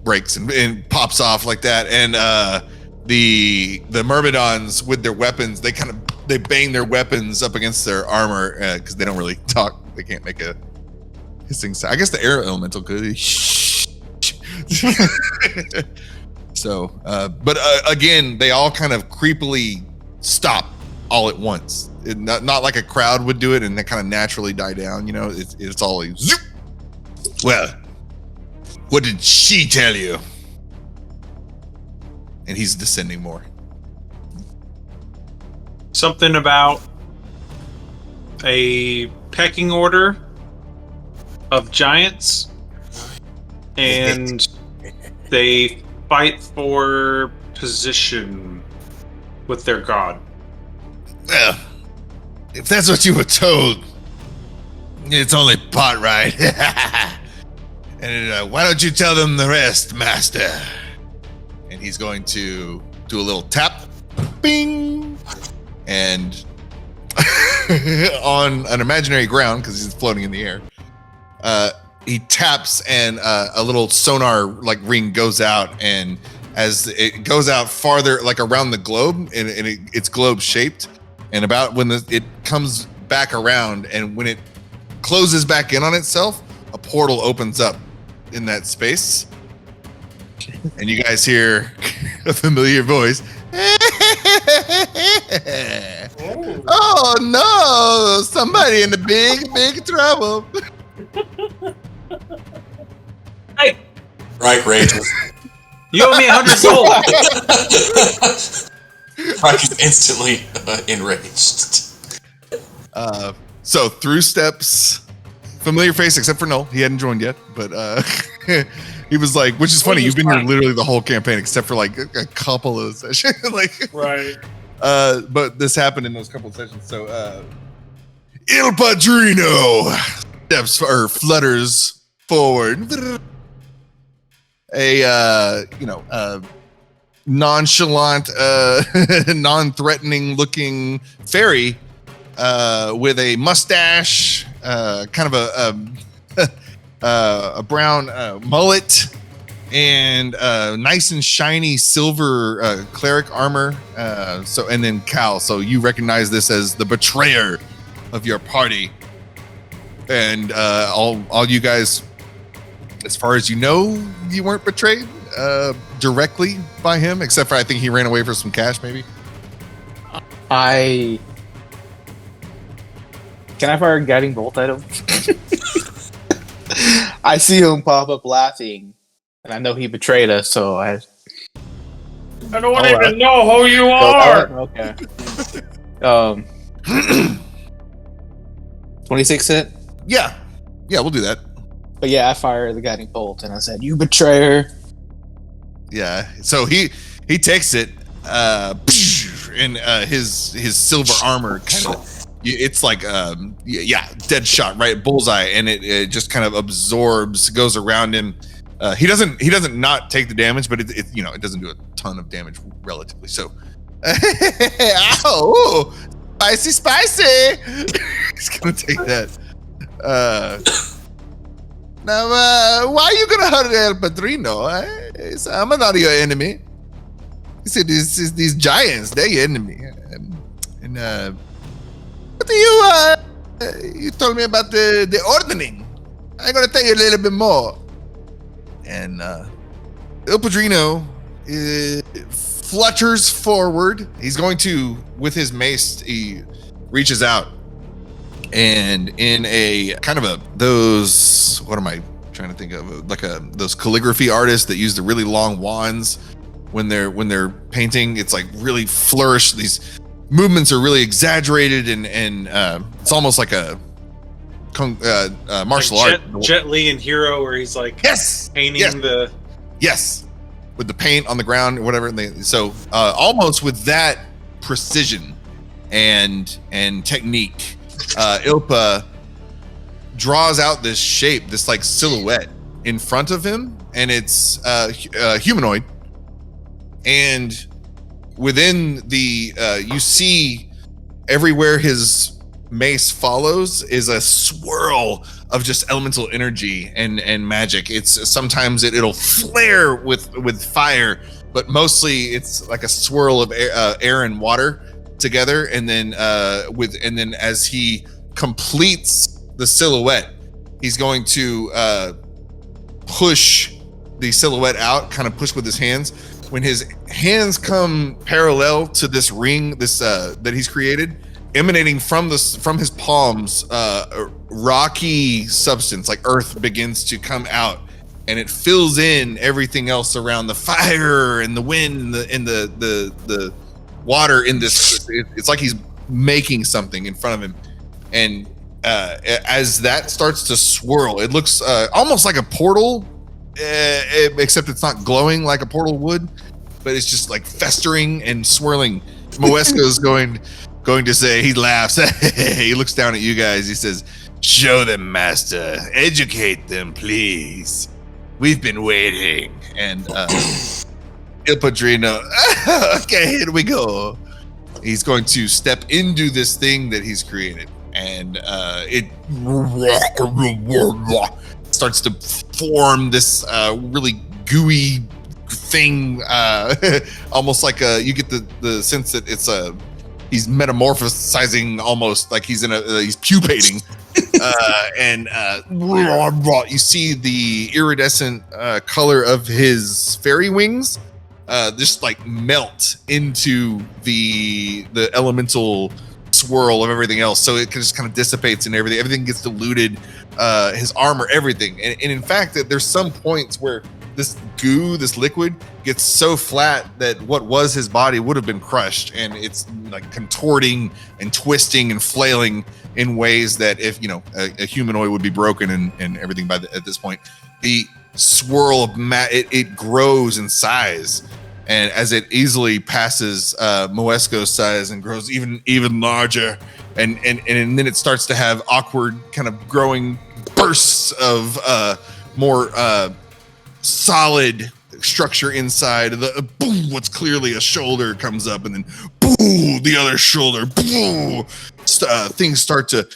breaks and pops off like that. And the Myrmidons with their weapons, they bang their weapons up against their armor because they don't really talk. They can't make a hissing sound. I guess the air elemental could. So, but again, they all kind of creepily stop all at once. Not like a crowd would do it, and they kind of naturally die down. It's all like, zoop. Well, what did she tell you? And he's descending more. Something about a pecking order of giants, and they fight for position with their god. Well, if that's what you were told, it's only part right. And why don't you tell them the rest, master? And he's going to do a little tap, bing, and on an imaginary ground, because he's floating in the air, he taps and a little sonar like ring goes out, and as it goes out farther, like around the globe, and it's globe shaped, and about when it comes back around, and when it closes back in on itself, a portal opens up in that space, and you guys hear a familiar voice. Oh no! Somebody in the big trouble. Hey, Right, rages. You owe me 100 gold. Right is instantly enraged. So through steps, familiar face except for Null. He hadn't joined yet, but he was like, which is funny. You've been here literally the whole campaign except for like a couple of sessions. Like, right. But this happened in those couple of sessions. So Ilpa Drino steps or flutters forward. A nonchalant, non-threatening looking fairy with a mustache, kind of a brown mullet, and nice and shiny silver cleric armor. And then Cal. So you recognize this as the betrayer of your party, and all you guys, as far as you know, you weren't betrayed directly by him, except for I think he ran away for some cash, maybe. Can I fire a guiding bolt at him? I see him pop up laughing, and I know he betrayed us, so I don't even know who you are. Okay. 26 hit? Yeah, we'll do that. But yeah, I fire the guiding bolt, and I said, "You betrayer!" Yeah. So he takes it, and his silver armor kind of, it's like dead shot, right, bullseye, and it just kind of absorbs, goes around him. He doesn't not take the damage, but it doesn't do a ton of damage relatively. So, ow, spicy. He's gonna take that. Now, why are you gonna hurt Ilpa Drino? I'm not your enemy. You see, these giants, they're your enemy. And what do you told me about the Ordning. I'm gonna tell you a little bit more. And Ilpa Drino flutters forward. He's going to, with his mace, he reaches out. And in a kind of those, what am I trying to think of? Like those calligraphy artists that use the really long wands when they're painting. It's like really flourish. These movements are really exaggerated, and it's almost like a martial art. Jet Li in Hero, where he's like painting the with the paint on the ground or whatever. So almost with that precision and technique. Ilpa draws out this shape, this like silhouette in front of him, and it's humanoid. And within the, you see everywhere his mace follows is a swirl of just elemental energy and magic. It's sometimes it'll flare with fire, but mostly it's like a swirl of air and water together, and then as he completes the silhouette, he's going to push the silhouette out, kind of push with his hands. When his hands come parallel to this ring, that he's created, emanating from his palms, rocky substance like earth begins to come out, and it fills in everything else around the fire and the wind and the water in this. It's like he's making something in front of him, and as that starts to swirl, it looks almost like a portal, except it's not glowing like a portal would, but it's just like festering and swirling. Moesko is going to say, he laughs. He looks down at you guys. He says, "Show them, master. Educate them, please. We've been waiting." And Ilpa Drino, okay, here we go. He's going to step into this thing that he's created, and it starts to form this really gooey thing, almost like you get the sense that it's he's metamorphosizing, almost like he's he's pupating. And you see the iridescent color of his fairy wings just like melt into the elemental swirl of everything else, so it just kind of dissipates and everything gets diluted, his armor, everything. And in fact, that there's some points where this goo, this liquid, gets so flat that what was his body would have been crushed, and it's like contorting and twisting and flailing in ways that if a humanoid would be broken and everything at this point. The swirl of it grows in size, and as it easily passes Moesko's size and grows even larger, and then it starts to have awkward kind of growing bursts of more solid structure inside. The boom, what's clearly a shoulder comes up, and then boom, the other shoulder. Boom, things start to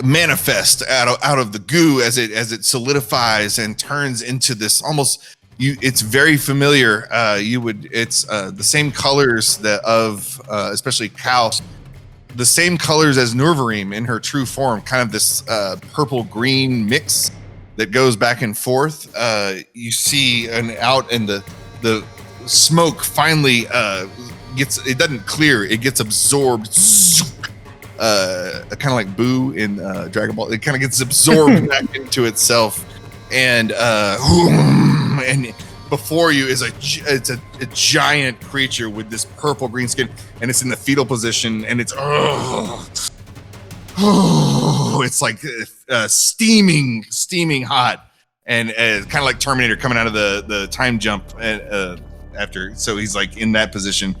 manifest out of the goo as it solidifies and turns into this almost. It's very familiar. It's the same colors that of especially Cal, the same colors as Neverweakened in her true form, kind of this purple green mix that goes back and forth. You see, and out in the smoke finally it doesn't clear, it gets absorbed, kind of like Boo in Dragon Ball. It kind of gets absorbed back into itself, and before you is it's a giant creature with this purple green skin, and it's in the fetal position, and it's it's like steaming hot, and kind of like Terminator coming out of the time jump after. So he's like in that position.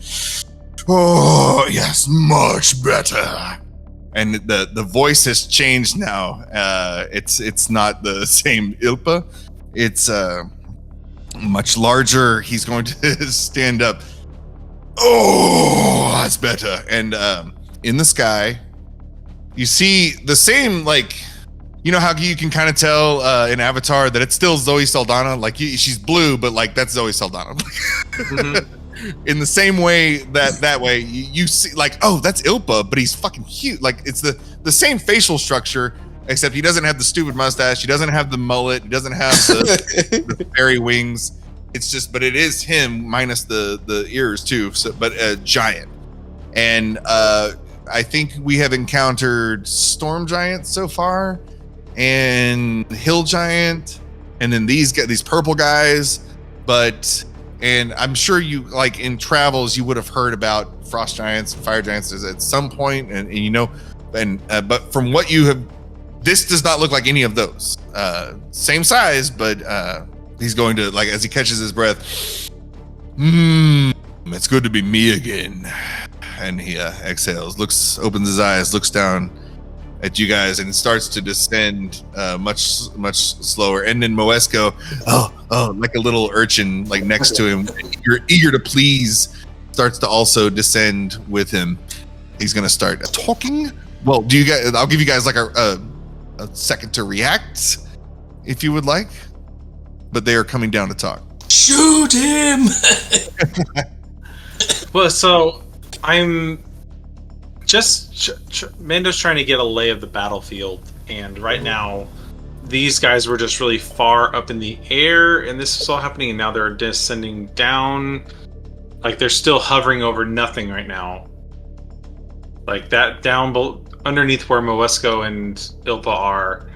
Oh yes, much better. And the voice has changed now. It's not the same Ilpa. It's much larger. He's going to stand up. Oh, that's better. And in the sky, you see the same, like, you know how you can kind of tell in Avatar that it's still Zoe Saldana. Like she's blue, but like that's Zoe Saldana. Mm-hmm. In the same way that way you see, like, oh, that's Ilpa, but he's fucking huge. Like it's the same facial structure, except he doesn't have the stupid mustache, he doesn't have the mullet, he doesn't have the fairy wings. It's just, but it is him minus the ears too. So, but a giant. And I think we have encountered storm giants so far, and hill giant, and then these purple guys, and I'm sure you, like in travels, you would have heard about frost giants and fire giants at some point, and but from what you have, this does not look like any of those. Same size, but he's going to, like, as he catches his breath, it's good to be me again. And he exhales, opens his eyes, looks down at you guys, and starts to descend much slower. And then Moesko, like a little urchin, like next to him, you're eager to please, starts to also descend with him. He's gonna start talking. Well, I'll give you guys like a second to react if you would like, but they are coming down to talk. Shoot him! Well, so I'm just Mando's trying to get a lay of the battlefield, and right now these guys were just really far up in the air, and this is all happening, and now they're descending down. Like they're still hovering over nothing right now. Like that down underneath where Moesko and Ilpa are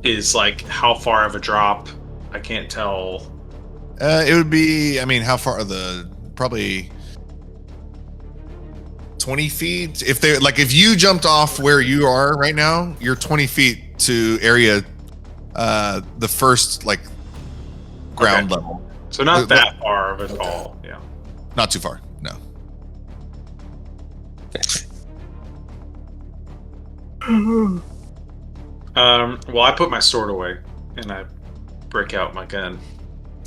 is like how far of a drop? I can't tell. It would be, I mean, how far are probably 20 feet? If you jumped off where you are right now, you're 20 feet to area, the first, like, ground level. So not that far of a fall, yeah. Not too far, no. Well, I put my sword away, and I break out my gun.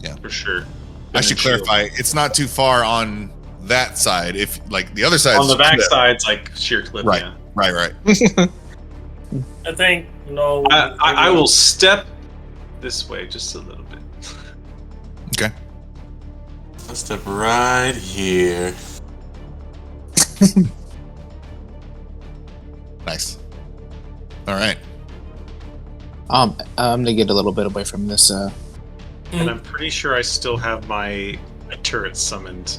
Yeah. For sure. I should clarify, it's not too far on that side. If, like, the other side on the back side's like sheer cliff. Right, yeah. right. I think, no. I will step this way just a little bit. Okay. I'll step right here. Nice. All right. I'm gonna get a little bit away from this. And I'm pretty sure I still have my turret summoned,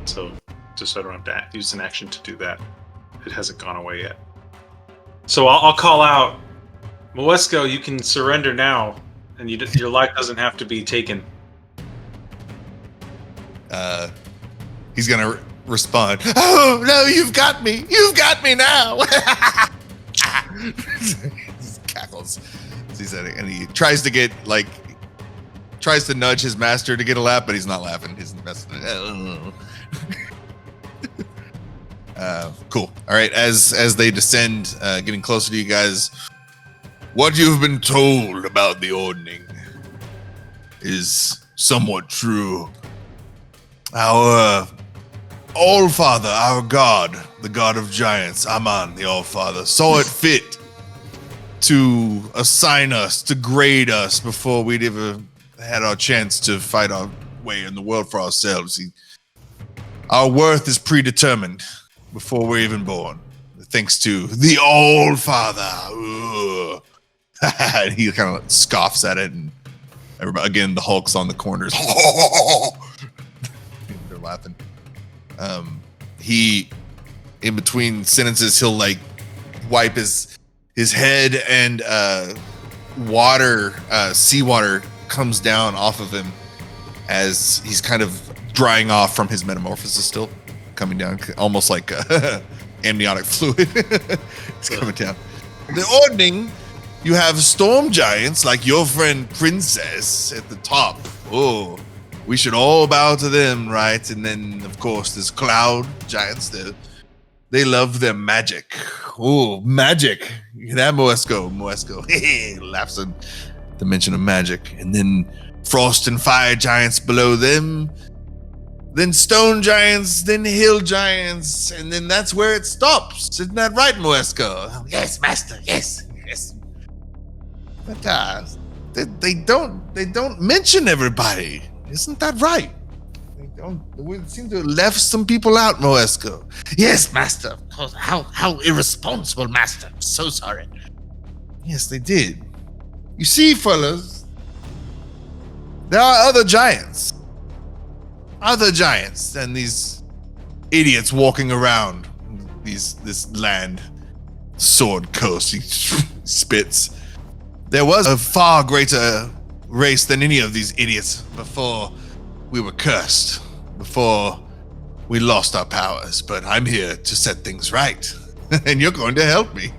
so just so I don't have to use an action to do that. It hasn't gone away yet. So I'll call out, Moesko, you can surrender now, and your life doesn't have to be taken. He's gonna respond. Oh no, you've got me! You've got me now! He cackles. He said, and he tries to nudge his master to get a laugh, but he's not laughing. He's investing. Cool. All right. As they descend, getting closer to you guys, what you've been told about the Ordning is somewhat true. Our All-Father, our God, the God of Giants, Aman, the All-Father, saw it fit to assign us, to grade us before we'd ever had our chance to fight our way in the world for ourselves. Our worth is predetermined before we're even born, thanks to the All-Father. And he kind of scoffs at it, and everybody, again, the Hulk's on the corners. They're laughing. He, in between sentences, he'll like wipe his head, and seawater comes down off of him as he's kind of drying off from his metamorphosis, still coming down, almost like amniotic fluid. It's coming down. The Ordning, you have storm giants like your friend Princess at the top. Oh, we should all bow to them, right? And then, of course, there's cloud giants. They love their magic. Oh, magic. That Moesko, laughs at the mention of magic. And then frost and fire giants below them. Then stone giants, then hill giants. And then that's where it stops. Isn't that right, Moesko? Yes, master. Yes. But they don't mention everybody. Isn't that right? We seem to have left some people out, Moesko. Yes, master. Of course. How irresponsible, master. I'm so sorry. Yes, they did. You see, fellas, there are other giants than these idiots walking around this land. Sword coast. He spits. There was a far greater race than any of these idiots before we were cursed, before we lost our powers. But I'm here to set things right, and you're going to help me.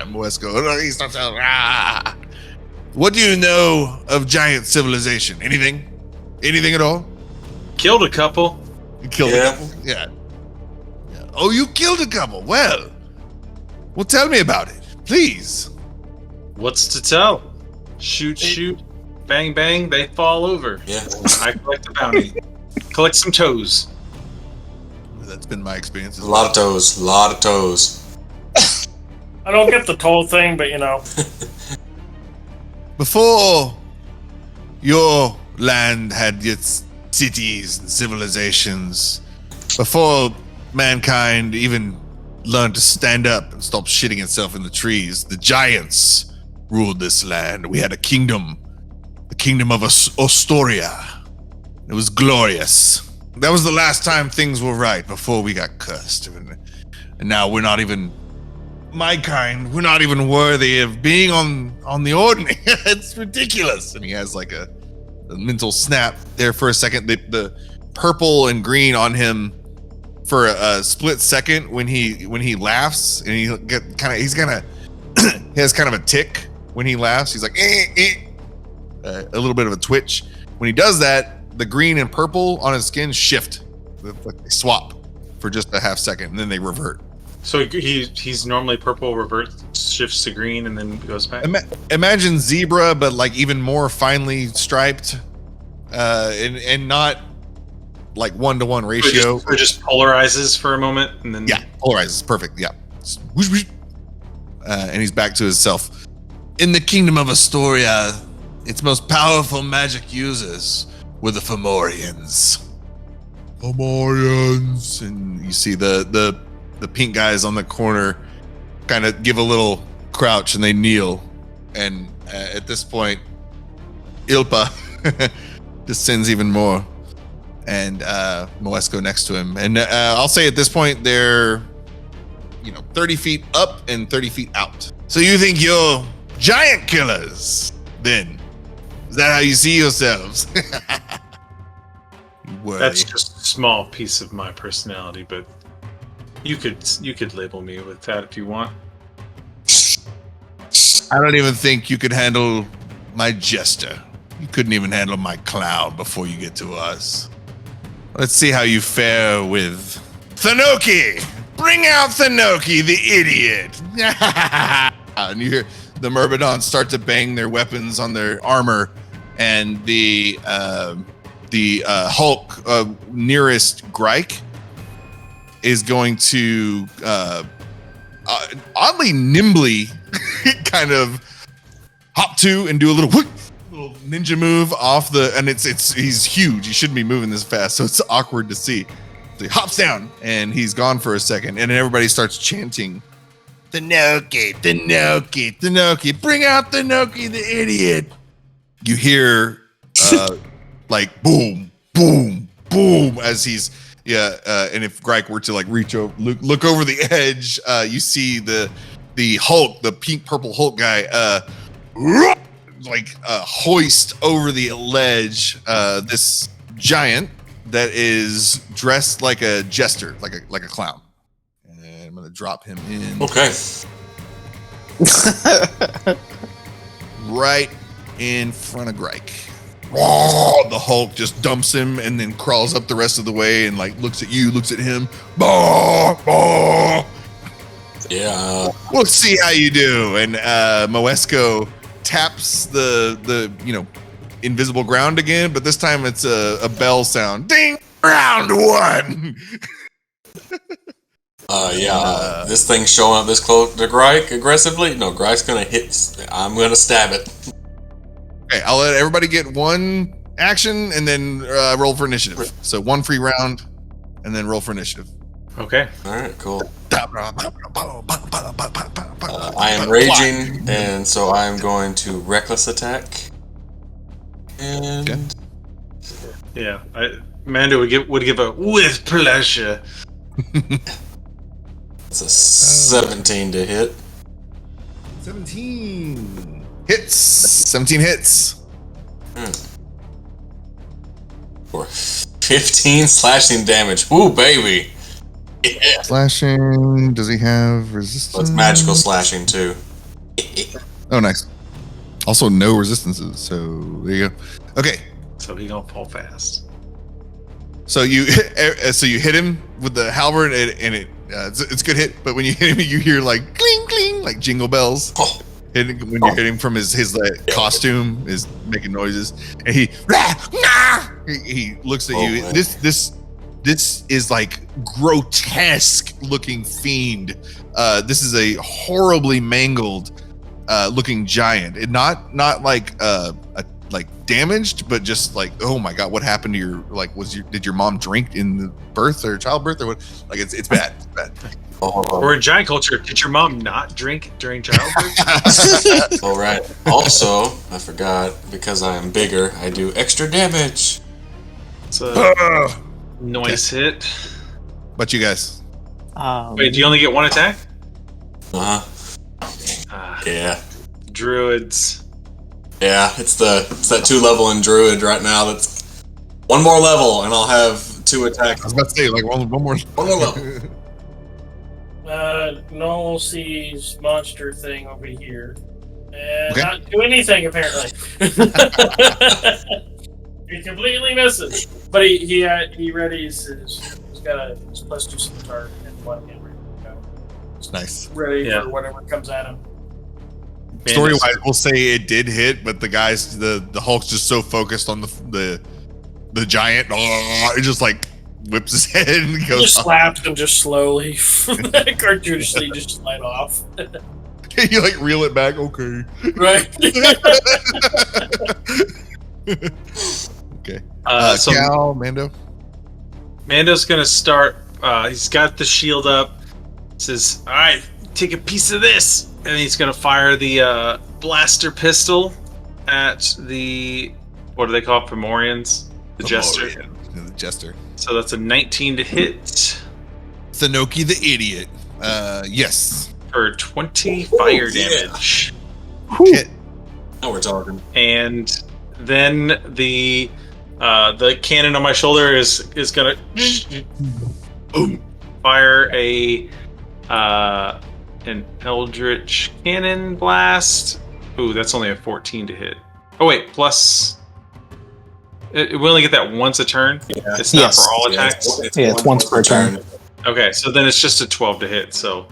Moesko. What do you know of giant civilization? Anything at all? Killed a couple. You killed a couple? Yeah. Oh, you killed a couple. Well, tell me about it, please. What's to tell? Shoot, bang, bang, they fall over. Yeah. I collect the bounty. Collect some toes. That's been my experience. A lot of toes. I don't get the toll thing, but Before your land had its cities and civilizations, before mankind even learned to stand up and stop shitting itself in the trees, the giants ruled this land. We had a kingdom, the kingdom of Ostoria. It was glorious. That was the last time things were right before we got cursed. And now we're not even, my kind, we're not even worthy of being on the Ordning. It's ridiculous. And he has like a mental snap there for a second. The purple and green on him for a split second when he laughs, and he has kind of a tick when he laughs. He's like a little bit of a twitch. When he does that, the green and purple on his skin shift. They swap for just a half second, and then they revert. So he's normally purple, reverts, shifts to green, and then goes back. Imagine zebra, but like even more finely striped, and not like 1-to-1 ratio. It just polarizes for a moment, and then polarizes. Perfect. Yeah, and he's back to himself. In the kingdom of Astoria, its most powerful magic users were the Fomorians. Fomorians. And you see the pink guys on the corner kind of give a little crouch and they kneel. And at this point, Ilpa descends even more. And Moesko next to him. And I'll say at this point, they're 30 feet up and 30 feet out. So you think you're giant killers, then? Is that how you see yourselves? That's just a small piece of my personality, but you could label me with that if you want. I don't even think you could handle my jester. You couldn't even handle my clown before you get to us. Let's see how you fare with Thanoki. Bring out Thanoki, the idiot. And you hear the Myrmidons start to bang their weapons on their armor, and the Hulk nearest Greik is going to oddly nimbly kind of hop to and do a little ninja move off the, and he's huge. He shouldn't be moving this fast, so it's awkward to see. So he hops down and he's gone for a second, and then everybody starts chanting, Thanoki, Thanoki, Thanoki, bring out Thanoki, the idiot. You hear like boom, boom, boom as he's and if Greik were to like reach over, look over the edge, you see the Hulk, the pink purple Hulk guy, hoist over the ledge this giant that is dressed like a jester, like a clown. And I'm gonna drop him in. Okay. Right in front of Greik. Oh, the Hulk just dumps him and then crawls up the rest of the way and like looks at you, looks at him. Bah, bah. Yeah. We'll see how you do. And Moesko taps the invisible ground again, but this time it's a bell sound. Ding! Round one. This thing's showing up this close to Greik aggressively. No, Greik's gonna hit. I'm gonna stab it. Okay, I'll let everybody get one action and then roll for initiative. So one free round and then roll for initiative. Okay. All right, cool. I am raging, and so I'm going to reckless attack. And okay. Yeah, Amanda would give a with pleasure. It's a 17 to hit. 17 hits. 17 hits. For 15 slashing damage. Woo, baby. Yeah. Slashing. Does he have resistance? Well, it's magical slashing too. Oh, nice. Also, no resistances. So there you go. Okay. So he gonna fall fast. So you hit him with the halberd, and it's a good hit. But when you hit him, you hear like cling cling, like jingle bells. Oh. When you're hitting from his like, costume is making noises, and he looks at you. Man. This is like grotesque looking fiend. This is a horribly mangled looking giant, and not like damaged, but just like, oh my god, what happened to your did your mom drink in the birth or childbirth or what? Like it's bad. It's bad. We're in giant culture. Did your mom not drink during childbirth? All right. Also, I forgot, because I am bigger, I do extra damage. It's a noise hit. But you guys, Wait, do you only get one attack? Yeah. Druids. Yeah, it's that 2-level in Druid right now. That's one more level, and I'll have 2 attacks. I was about to say like one more level. Noel sees monster thing over here. And Okay. not do anything, apparently. He completely misses. But he readies he's got his +2 scimitar and one hand ready to go. It's nice. Ready for whatever comes at him. Story wise, we'll say it did hit, but the guys, the Hulk's just so focused on the giant, it just like whips his head and goes. Just slaps him just slowly, cartoonishly, just slide off. You like reel it back, okay? Right. Okay. So Cal, Mando. Mando's gonna start. He's got the shield up. Says, "All right, take a piece of this," and he's gonna fire the blaster pistol at the what do they call it? Primorians, the Jester. The Jester. So that's a 19 to hit Thanoki the idiot. Yes. for 20 fire damage, Hit. Now we're talking. and then the cannon on my shoulder is gonna fire an Eldritch Cannon Blast. Ooh, that's only a 14 to hit. Oh wait, plus we only get that once a turn. Yeah. It's not Yes. for all attacks. It's once per turn. Okay, so then it's just a 12 to hit. So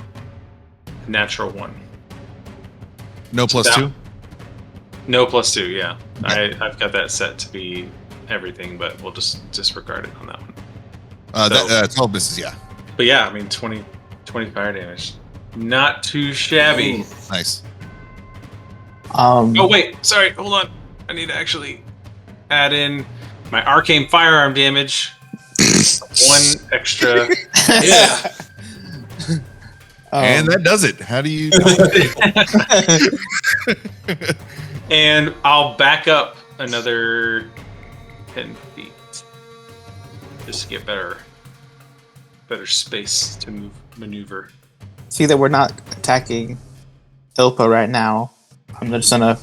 natural 1. No plus That- 2. No plus 2. Yeah, I've got that set to be everything, but we'll just disregard it on that one. That 12 misses. Yeah. But yeah, I mean 20 fire damage. Not too shabby. Nice. Oh wait, sorry, hold on. I need to actually add in my arcane firearm damage. 1 extra. Yeah. And that does it. How do you? And I'll back up another 10 feet. Just to get better space to maneuver. See that we're not attacking Ilpa right now. I'm just gonna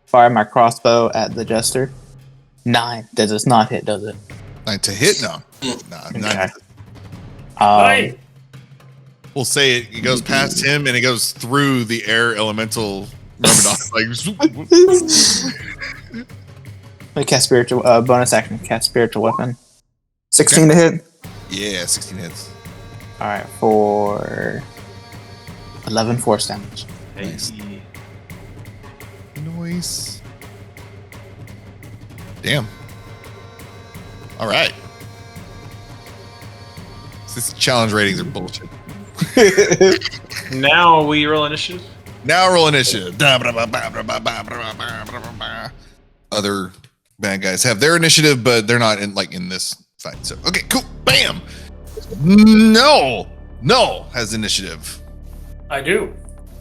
fire my crossbow at the Jester. 9. Does it not hit, does it? Like to hit? No. Nah, Okay. not. Fine. We'll say it goes past him and it goes through the air elemental Myrmidons. Like, Let me cast spiritual bonus action. Cast spiritual weapon. 16 to hit. yeah, 16 hits. All right, for 11 force damage. Nice. Noise. Damn. All right. This challenge ratings are bullshit. Now we roll initiative. Now roll initiative. Other bad guys have their initiative, but they're not in this fight. So okay, cool. Bam. No has initiative. I do.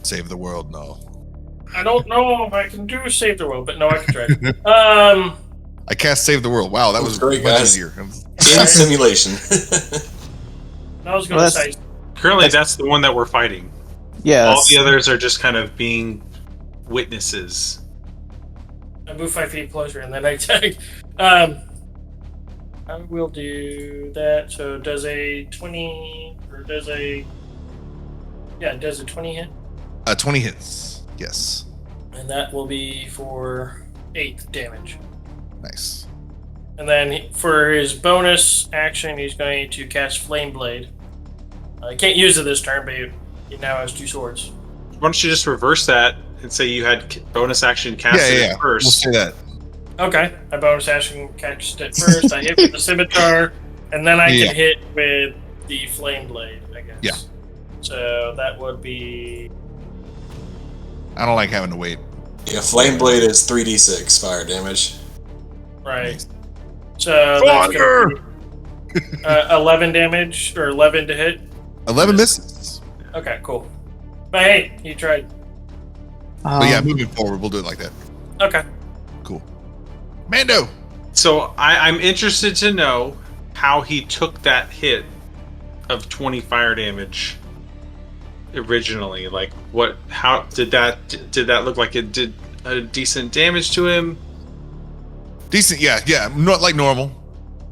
Save the world. No. I don't know if I can do save the world, but no, I can try. I cast save the world. Wow, that was Great, much guys. easier. In simulation. I was going Well, to say, Currently, that's the one that we're fighting. Yeah. All the others are just kind of being witnesses. I move 5 feet closer and then I attack. I will do that. So does a 20 or does a 20 hit? 20 hits. Yes. And that will be for 8 damage. Nice. And then for his bonus action, he's going to cast Flame Blade. I can't use it this turn, but he now has 2 swords. Why don't you just reverse that and say you had bonus action casted Yeah. it first? We'll say that. Okay, I bonus action cast it first. I hit with the scimitar, and then I Yeah. can hit with the Flame Blade, I guess. Yeah. So that would be I don't like having to wait. Yeah, Flame Blade is 3d6 fire damage. right. So that's gonna be, 11 damage or 11 to hit. 11 misses. Okay, cool. But hey, he tried. But yeah, moving forward, we'll do it like that. Okay. Cool. Mando. So I'm interested to know how he took that hit of 20 fire damage originally. Like, how did that look like it did a decent damage to him? Decent. Yeah. Not like normal.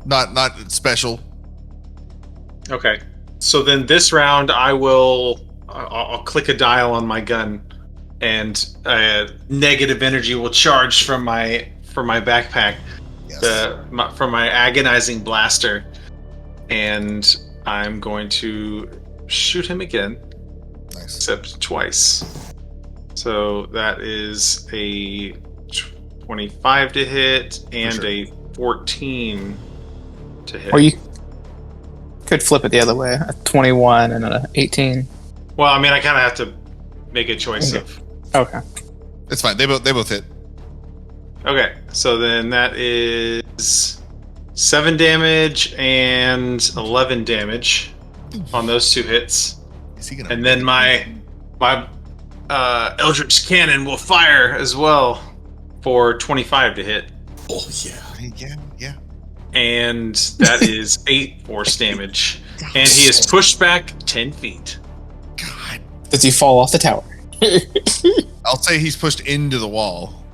Not special. Okay. So then this round I'll click a dial on my gun and negative energy will charge from my backpack. Yes. From my agonizing blaster, and I'm going to shoot him again, Nice. except twice. So that is a 25 to hit and sure. a 14 to hit. Or you could flip it the other way. A 21 and an 18. Well, I mean, I kind of have to make a choice Okay. of. Okay. It's fine. They both hit. Okay, so then that is 7 damage and 11 damage on those 2 hits. Is he gonna? And then my Eldritch Cannon will fire as well for 25 to hit. Oh, yeah. Yeah. And that is 8 force damage. And he is pushed back 10 feet. God. Does he fall off the tower? I'll say he's pushed into the wall.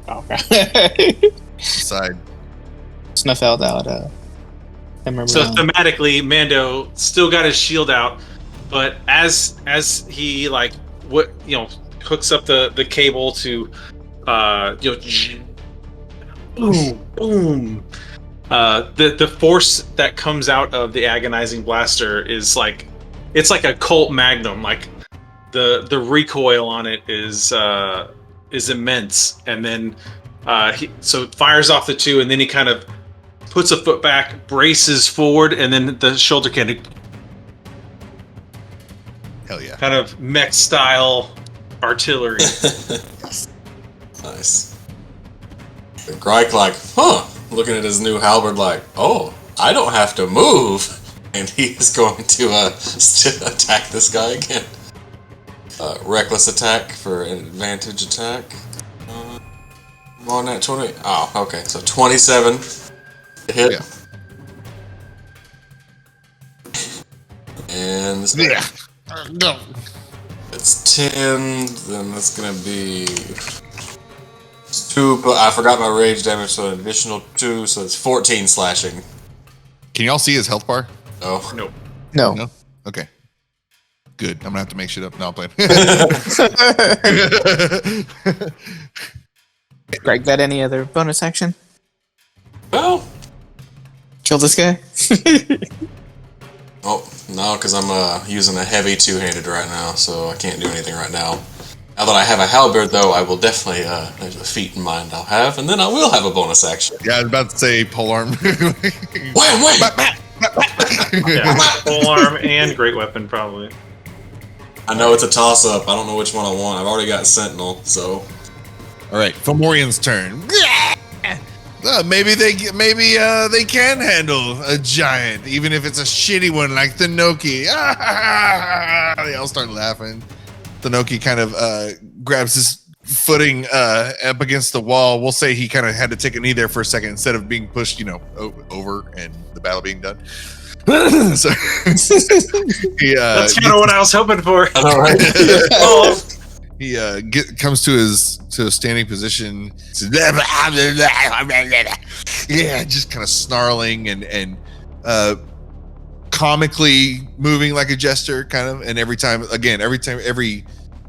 Okay. Side. Snuff out. Myrmidon. So thematically, Mando still got his shield out, but as he hooks up the cable to boom, boom. The force that comes out of the agonizing blaster is like it's like a Colt Magnum. Like the recoil on it is immense, and then so it fires off the 2, and then he kind of puts a foot back, braces forward, and then the shoulder cannon. Hell yeah. Kind of mech style artillery. Nice. Grike looking at his new halberd like, oh, I don't have to move. And he's going to attack this guy again. Reckless attack for an advantage attack. On that 20. Oh, okay. So 27 to hit. Yeah. And this No. it's 10. Then that's going to be 2. But I forgot my rage damage, so an additional 2. So it's 14 slashing. Can y'all see his health bar? Oh. Nope. No. Okay. Good. I'm gonna have to make shit up. No, I'm playing. Greg, got any other bonus action? Well. Kill this guy? Oh, no, because I'm using a heavy two-handed right now, so I can't do anything right now. Now that I have a halberd, though, I will definitely, there's a feat in mind I'll have, and then I will have a bonus action. Yeah, I was about to say polearm. Wait! Yeah, full arm and great weapon, probably. I know it's a toss-up. I don't know which one I want. I've already got Sentinel, so... All right, Fomorian's turn. Maybe they can handle a giant, even if it's a shitty one like Thanoki. They all start laughing. Thanoki kind of grabs his footing up against the wall. We'll say he kind of had to take a knee there for a second instead of being pushed, over and the battle being done. So that's kind of what I was hoping for. I know, right? Oh. He comes to a standing position. Yeah, just kind of snarling and comically moving like a jester, kind of. And every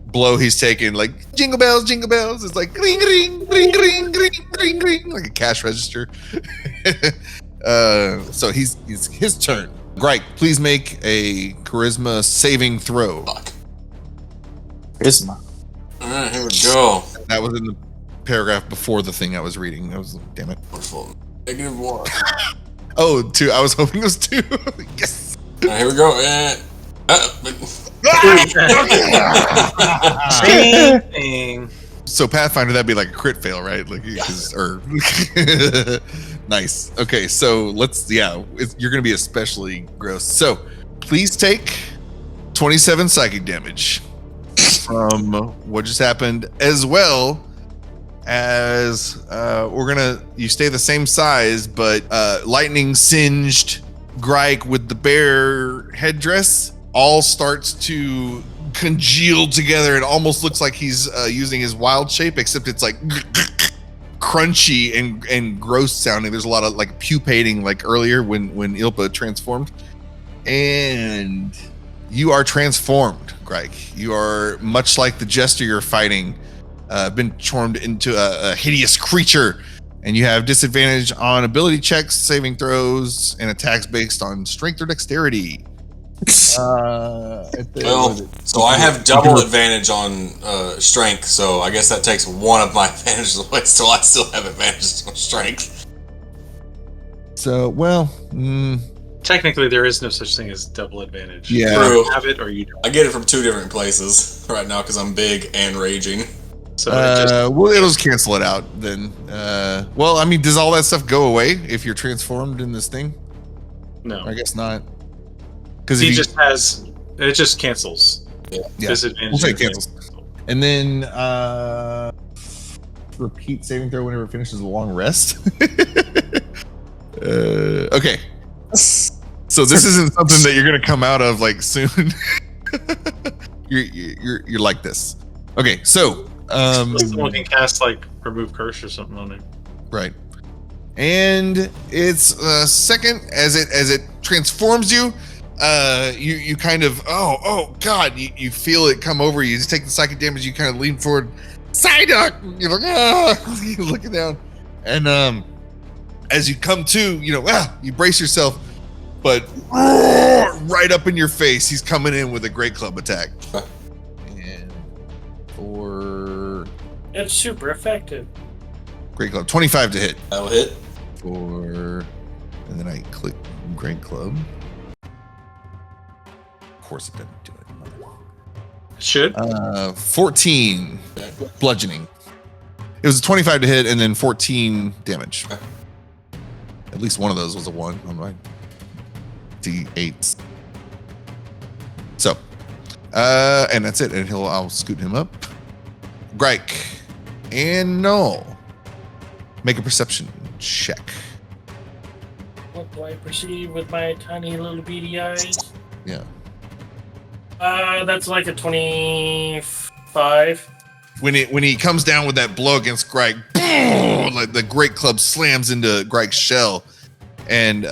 blow he's taken, like jingle bells, it's like ring, ring, ring, ring, ring, ring, ring, like a cash register. So he's his turn. Grike, please make a charisma saving throw. Fuck. Charisma. Alright, here we go. That was in the paragraph before the thing I was reading. That was, damn it. Wonderful. -1. Oh, 2. I was hoping it was 2. Yes. Alright, here we go. Dang. So Pathfinder, that'd be like a crit fail, right? Like, nice. Okay, so you're gonna be especially gross. So please take 27 psychic damage from what just happened, as well as you stay the same size, but lightning singed Grike with the bear headdress all starts to congeal together. It almost looks like he's using his wild shape, except it's like crunchy and gross sounding. There's a lot of like pupating, like earlier when Ilpa transformed. And you are transformed, Greg. You are much like the jester you're fighting, been transformed into a hideous creature, and you have disadvantage on ability checks, saving throws, and attacks based on strength or dexterity. So I have double advantage on strength, so I guess that takes one of my advantages away, so I still have advantage on strength. So, Technically, there is no such thing as double advantage. Yeah. You have it or you don't. I get it from 2 different places right now because I'm big and raging. So it just, well, it'll just cancel it out then. Well, I mean, does all that stuff go away if you're transformed in this thing? no. I guess not. Because He just has, it just cancels. yeah, Disadvantage. we'll say it cancels. And then repeat saving throw whenever it finishes a long rest. Okay. So this isn't something that you're gonna come out of like soon. You're like this. Okay, so Someone can cast like remove curse or something on it. right. And it's second as it transforms you. You kind of oh god, you feel it come over you. You just take the psychic damage. You kind of lean forward, Psyduck. You're like you're looking down, and as you come to, you brace yourself, but right up in your face, he's coming in with a great club attack. And for It's super effective. great club, 25 to hit. That'll hit. And then I click great club. Of course, it doesn't do it. It should. 14 bludgeoning. It was a 25 to hit and then 14 damage. At least one of those was a 1 on my D8s. So, and that's it. And I'll scoot him up. Grike and Null. Make a perception check. What do I perceive with my tiny little beady eyes? Yeah. That's like a 25. When he comes down with that blow against Greg, boom, like the great club slams into Greg's shell, and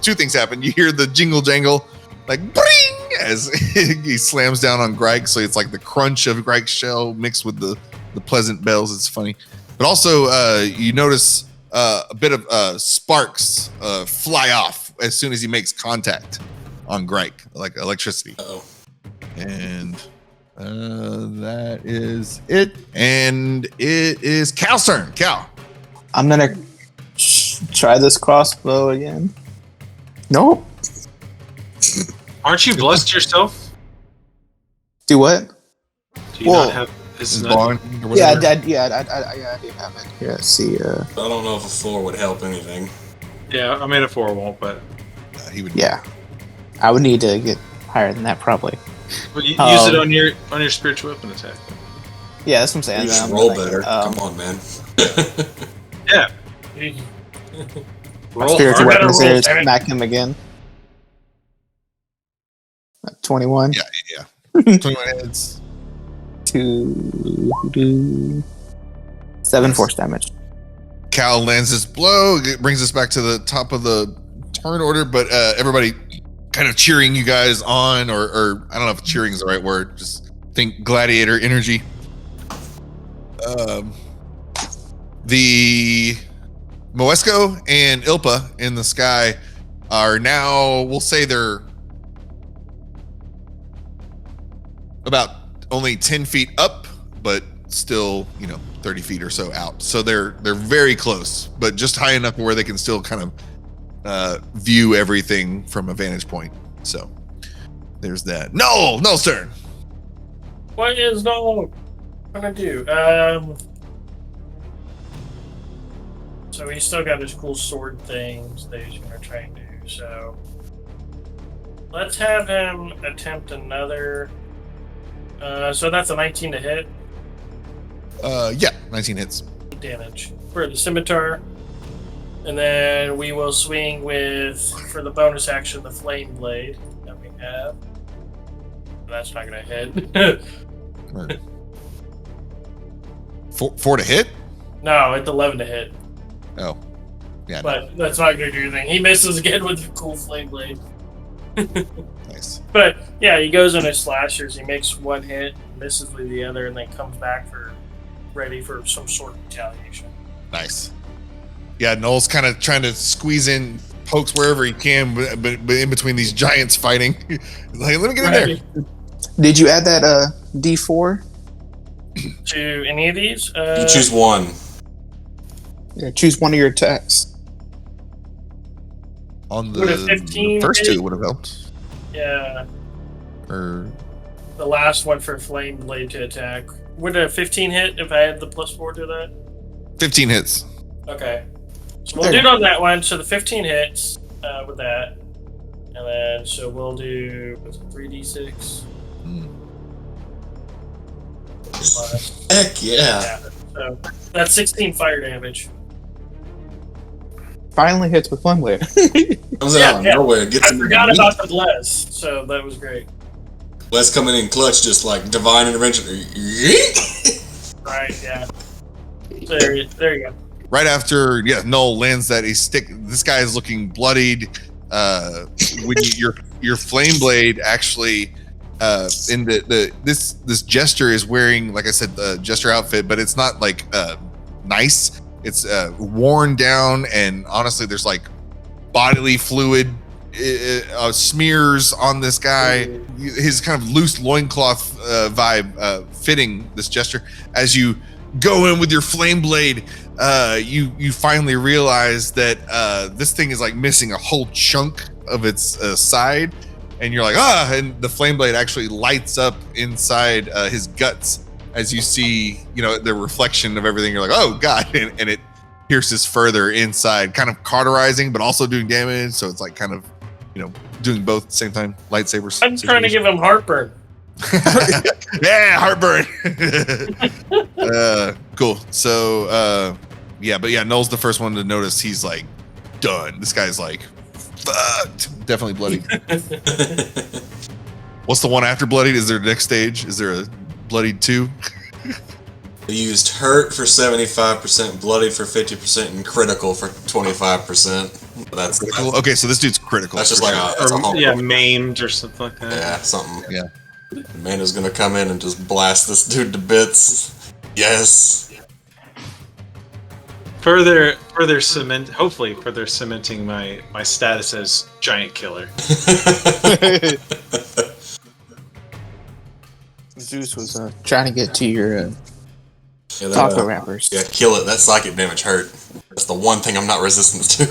two things happen. You hear the jingle jangle, like bring, as he slams down on Greg. So it's like the crunch of Greg's shell mixed with the pleasant bells. It's funny, but also you notice a bit of sparks fly off as soon as he makes contact on Greg, like electricity. Uh-oh. And that is it. And it is Cal's turn. Cal. I'm gonna try this crossbow again. Nope. Aren't you blessed yourself? Do what? Do you Whoa. not have his His nut? bond or Yeah, whatever. I do have it. Here, let's see. I don't know if a 4 would help anything. Yeah, I mean a 4 won't, but He would. Yeah, I would need to get higher than that probably. use it on your spiritual weapon attack. Yeah, that's what I'm saying. You just I'm roll like, better. Come on, man. Yeah. Roll Spiritual harder. weapons roll, there. damn it. Smack him again. 21. Yeah. 21 hits. 7 force damage. Cal lands his blow. It brings us back to the top of the turn order, but everybody kind of cheering you guys on, or I don't know if cheering is the right word. Just think gladiator energy. The Moesko and Ilpa in the sky are now, we'll say they're about only 10 feet up, but still, 30 feet or so out. So they're very close, but just high enough where they can still kind of view everything from a vantage point. So there's that. No, sir. What is no gonna do? So he's still got his cool sword things that he's gonna try and do. So let's have him attempt another. So that's a 19 to hit. Yeah, 19 hits. Damage for the scimitar. And then we will swing with, for the bonus action, the flame blade that we have. That's not gonna hit. Four to hit? No, it's 11 to hit. Oh. Yeah. But that's not gonna do anything. He misses again with the cool flame blade. Nice. But yeah, he goes in his slashers, he makes one hit, misses with the other, and then comes back ready for some sort of retaliation. Nice. Yeah, Noel's kind of trying to squeeze in pokes wherever he can, but in between these giants fighting. Like, let me get in there. Did you add that D4? To any of these? You choose one. Yeah, choose one of your attacks. On Would a the 15 first hit? two would have helped. Yeah. Or the last one for Flame Blade to attack. Would a 15 hit if I had the +4 to that? 15 hits. Okay. So we'll do it on that one. So the 15 hits with that. And then, so we'll do 3d6. Heck yeah. So that's 16 fire damage. Finally hits with Flame Blade. Comes out of nowhere. Gets I forgot about the bless, so that was great. Bless coming in clutch, just like divine intervention. Right, yeah. So there you go. Right after, Noel lands that a stick. This guy is looking bloodied. When your flame blade actually, in this jester is wearing, like I said, the jester outfit, but it's not like nice. It's worn down, and honestly, there's like bodily fluid smears on this guy. His kind of loose loincloth vibe fitting this jester. As you go in with your flame blade, you finally realize that this thing is like missing a whole chunk of its side, and you're like, and the flame blade actually lights up inside his guts as you see, the reflection of everything. You're like, oh god, and it pierces further inside, kind of cauterizing but also doing damage. So it's like kind of, doing both at the same time. Lightsabers. I'm trying to give him heartburn. Yeah, heartburn. Cool. So Noel's the first one to notice. He's like done. This guy's like fucked. Definitely bloody. What's the one after bloodied? Is there a next stage? Is there a bloodied 2? We used hurt for 75%, bloodied for 50%, and critical for 25%. That's critical. Okay, so this dude's critical. That's just like maimed or something like that. Yeah, something. Yeah. Amanda's gonna come in and just blast this dude to bits. Yes. Hopefully further cementing my status as giant killer. Zeus was trying to get to your taco wrappers. Yeah, kill it. That psychic damage hurt. That's the one thing I'm not resistant to.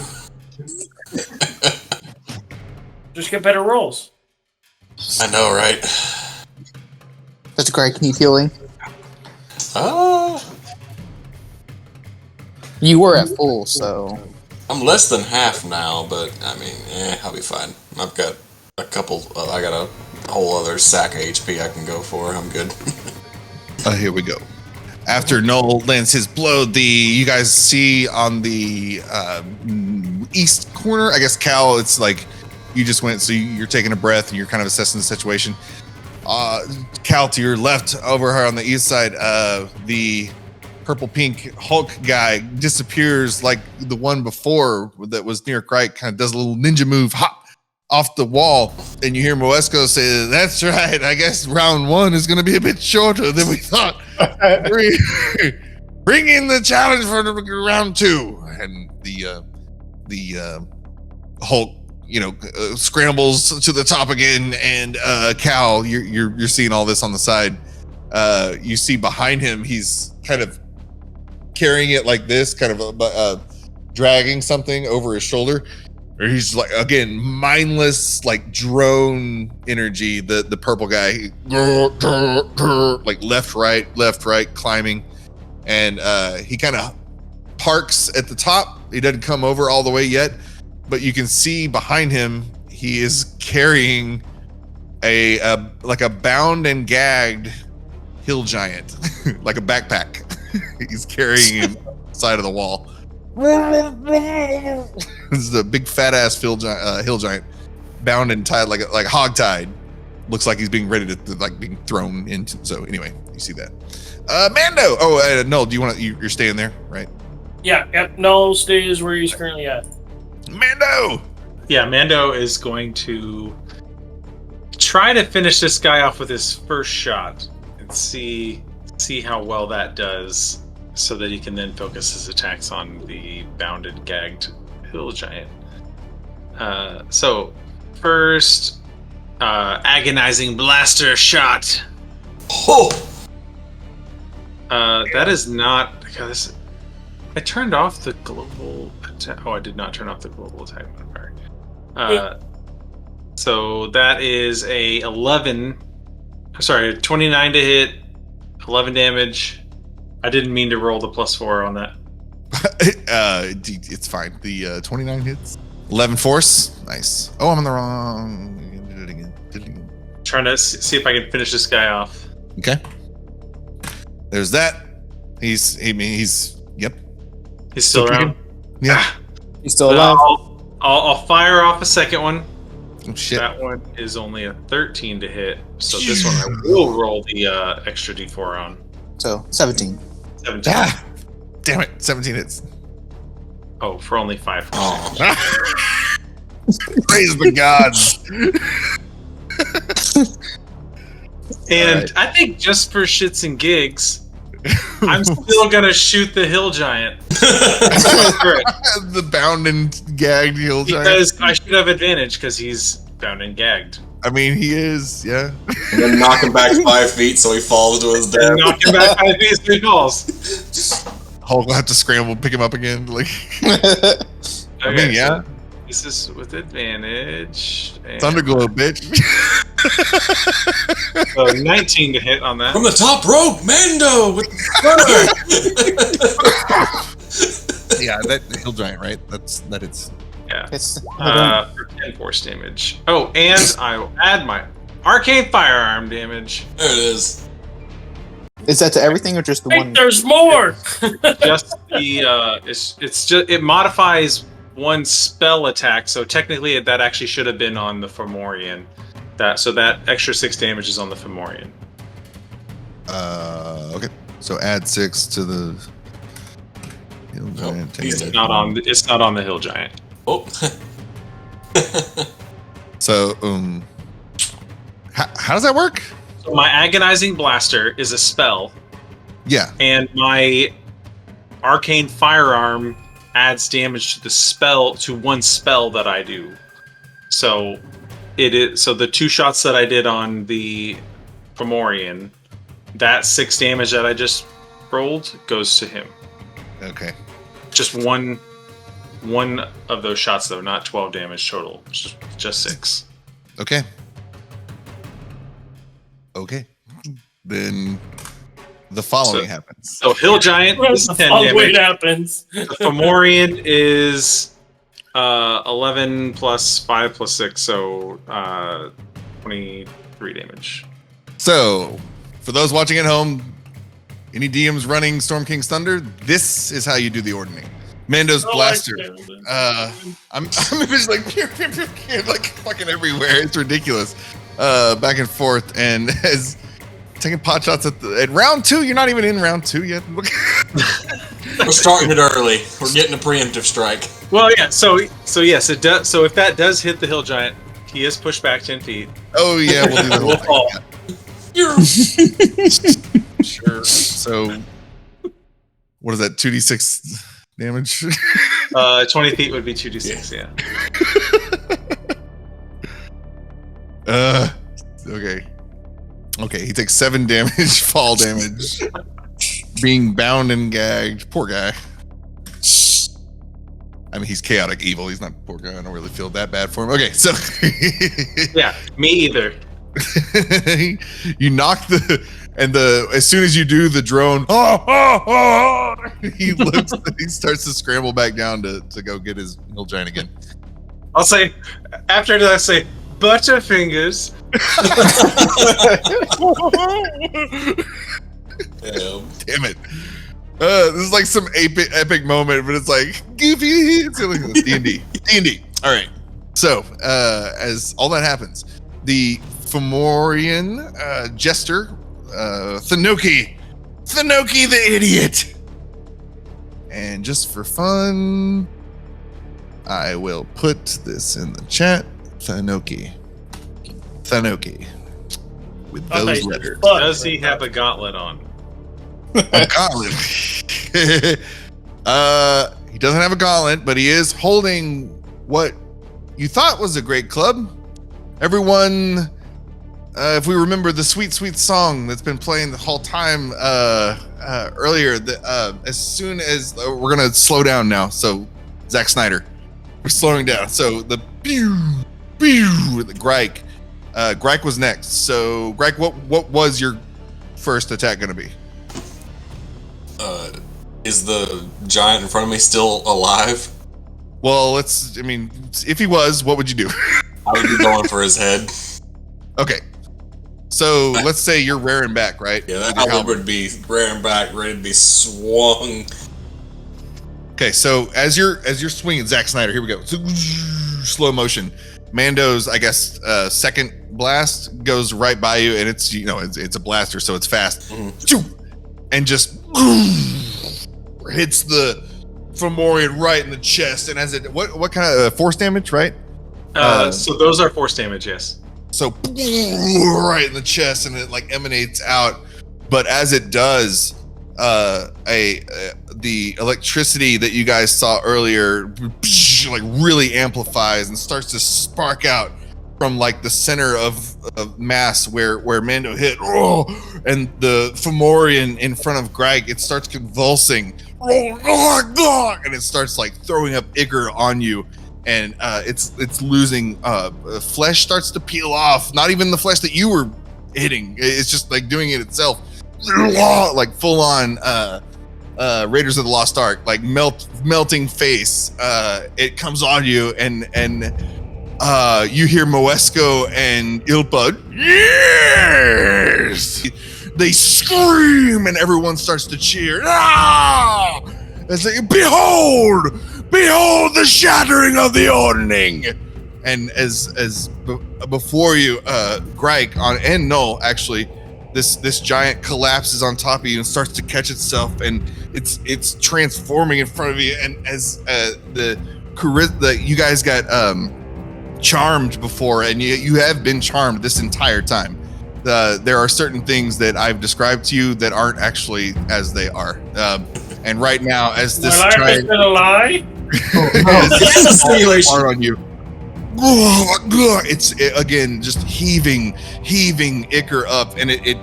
Just get better rolls. I know, right? That's great. Can you healing? You were at full, so I'm less than half now, but I mean, I'll be fine. I've got a couple. I got a whole other sack of HP I can go for. I'm good. Here we go. After Noel lands his blow, you guys see on the east corner, I guess, Cal, it's like you just went, so you're taking a breath and you're kind of assessing the situation. Cal, to your left, over here on the east side, the purple-pink Hulk guy disappears like the one before that was near Crike, kind of does a little ninja move, hop off the wall, and you hear Moesko say, "That's right, I guess round 1 is going to be a bit shorter than we thought. Bring in the challenge for round 2." And the Hulk, scrambles to the top again, and Cal, you're seeing all this on the side. You see behind him, he's kind of carrying it like this, kind of dragging something over his shoulder. Or he's like, again, mindless, like drone energy. The purple guy, like left, right, climbing, and he kind of parks at the top. He doesn't come over all the way yet, but you can see behind him he is carrying a bound and gagged hill giant, like a backpack. He's carrying him side of the wall. This is a big fat ass hill giant, bound and tied like hog tied. Looks like he's being ready to like being thrown into. So anyway, you see that. Mando. Oh, Noel, do you want to? You're staying there, right? Yeah. Yep. Noel stays where he's currently at. Mando. Yeah, Mando is going to try to finish this guy off with his first shot and see how well that does, so that he can then focus his attacks on the bounded, gagged hill giant. So first, agonizing blaster shot. Oh. That is not. God, I turned off the global attack. Oh, I did not turn off the global attack modifier. So that is a 11 Sorry, 29 to hit, 11 damage. I didn't mean to roll the +4 on that. It's fine. The 29 hits. 11 force. Nice. Oh, I'm on the wrong. Did it again. Trying to see if I can finish this guy off. Okay. There's that. He's yep. He's still around. Yeah. He's still alive. I'll fire off a second one. Oh shit. That one is only a 13 to hit. So this one I will roll the extra d4 on. So 17. 17. Ah, damn it. 17 hits. Oh, for only 5. Oh. Praise the gods. And Right. I think just for shits and gigs, I'm still gonna shoot the hill giant. The bound and gagged hill giant. Because I should have advantage because he's bound and gagged. I mean, he is, yeah. And then knock him back 5 feet so he falls to his death. Knock him back 5 feet, 3 falls. Hulk will have to scramble, pick him up again. Like, I mean, yeah. So this is with advantage. And Thunderglobe, bitch. so 19 to hit on that. From the top rope, Mando with the Yeah, that hill giant, right? That it's. Yeah. It's For 10 force damage. Oh, and I will add my arcane firearm damage. There it is. is that to everything or just the Wait, one? there's more. Just the it's just it modifies one spell attack, so technically that actually should have been on the Fomorian. That extra 6 damage is on the Fomorian. Okay. So add 6 to the hill giant. he's It's not on the hill giant. Oh. So, how does that work? So my agonizing blaster is a spell, Yeah. and my arcane firearm adds damage to the spell to one spell that I do. So the 2 shots that I did on the Fomorian, that 6 damage that I just rolled goes to him. Okay. Just one of those shots though, not 12 damage total. Just 6. Okay. Okay. Then the following happens. So hill giant is 10 Wait damage. happens. The Fomorian is 11 plus 5 plus 6, so 23 damage. So, for those watching at home, any DMs running Storm King's Thunder, this is how you do the ordning. Mando's blaster. I'm just like like fucking everywhere. It's ridiculous. Back and forth, and as taking pot shots at round 2. You're not even in round 2 yet. We're starting it early. We're getting a preemptive strike. Well, yeah. So yes, it does. So if that does hit the hill giant, he is pushed back 10 feet. Oh yeah, we'll do the We'll whole fall. thing. Sure. So, what is that? 2d6 damage. 20 feet would be 2d6. Yeah. Okay. Okay, he takes 7 damage, fall damage, being bound and gagged. Poor guy. I mean, he's chaotic evil. He's not poor guy. I don't really feel that bad for him. Okay, so Yeah. Me either. you knock as soon as you do the drone, he looks, he starts to scramble back down to go get his hill giant again. I'll say after that. I say Butterfingers. Damn it. This is like some epic moment, but it's like Goofy. It's like D&D. All right. So, as all that happens, the Fomorian jester, Thanoki the idiot. And just for fun, I will put this in the chat. Thanoki. With those letters. Does he have a gauntlet on? A gauntlet. He doesn't have a gauntlet, but he is holding what you thought was a great club. Everyone, if we remember the sweet song that's been playing the whole time earlier, as soon as we're gonna slow down now. So, Zack Snyder, we're slowing down. So the pew, the Grike, Greg was next. So, Greg, what was your first attack going to be? Is the giant in front of me still alive? Well, if he was, what would you do? I would be going for his head. Okay. So let's say you're rearing back, right? Yeah, that halberd would be rearing back, ready to be swung. Okay, so as you're swinging, Zack Snyder, here we go. Slow motion. Mando's, I guess, second blast goes right by you, and it's it's a blaster, so it's fast, and just hits the Fomorian right in the chest. And as it, what kind of force damage, right? So those are force damage, yes. So right in the chest, and it like emanates out. But as it does, the electricity that you guys saw earlier like really amplifies and starts to spark out from like the center of mass where Mando hit. And the Fomorian in front of Greg, it starts convulsing, and it starts like throwing up ichor on you. And it's losing flesh starts to peel off. Not even the flesh that you were hitting. It's just like doing it itself. Like full on Raiders of the Lost Ark, like melting face. It comes on you, and you hear Moesko and Ilpa. Yes! They scream, and everyone starts to cheer. Ah! It's like, behold the shattering of the Ordning. And as before you, Greg and Null, actually, this giant collapses on top of you and starts to catch itself, and it's transforming in front of you. And as you guys got charmed before, and you have been charmed this entire time. There are certain things that I've described to you that aren't actually as they are. And right now, as this giant, is it a lie? It's a simulation on you. It's again just heaving ichor up, and it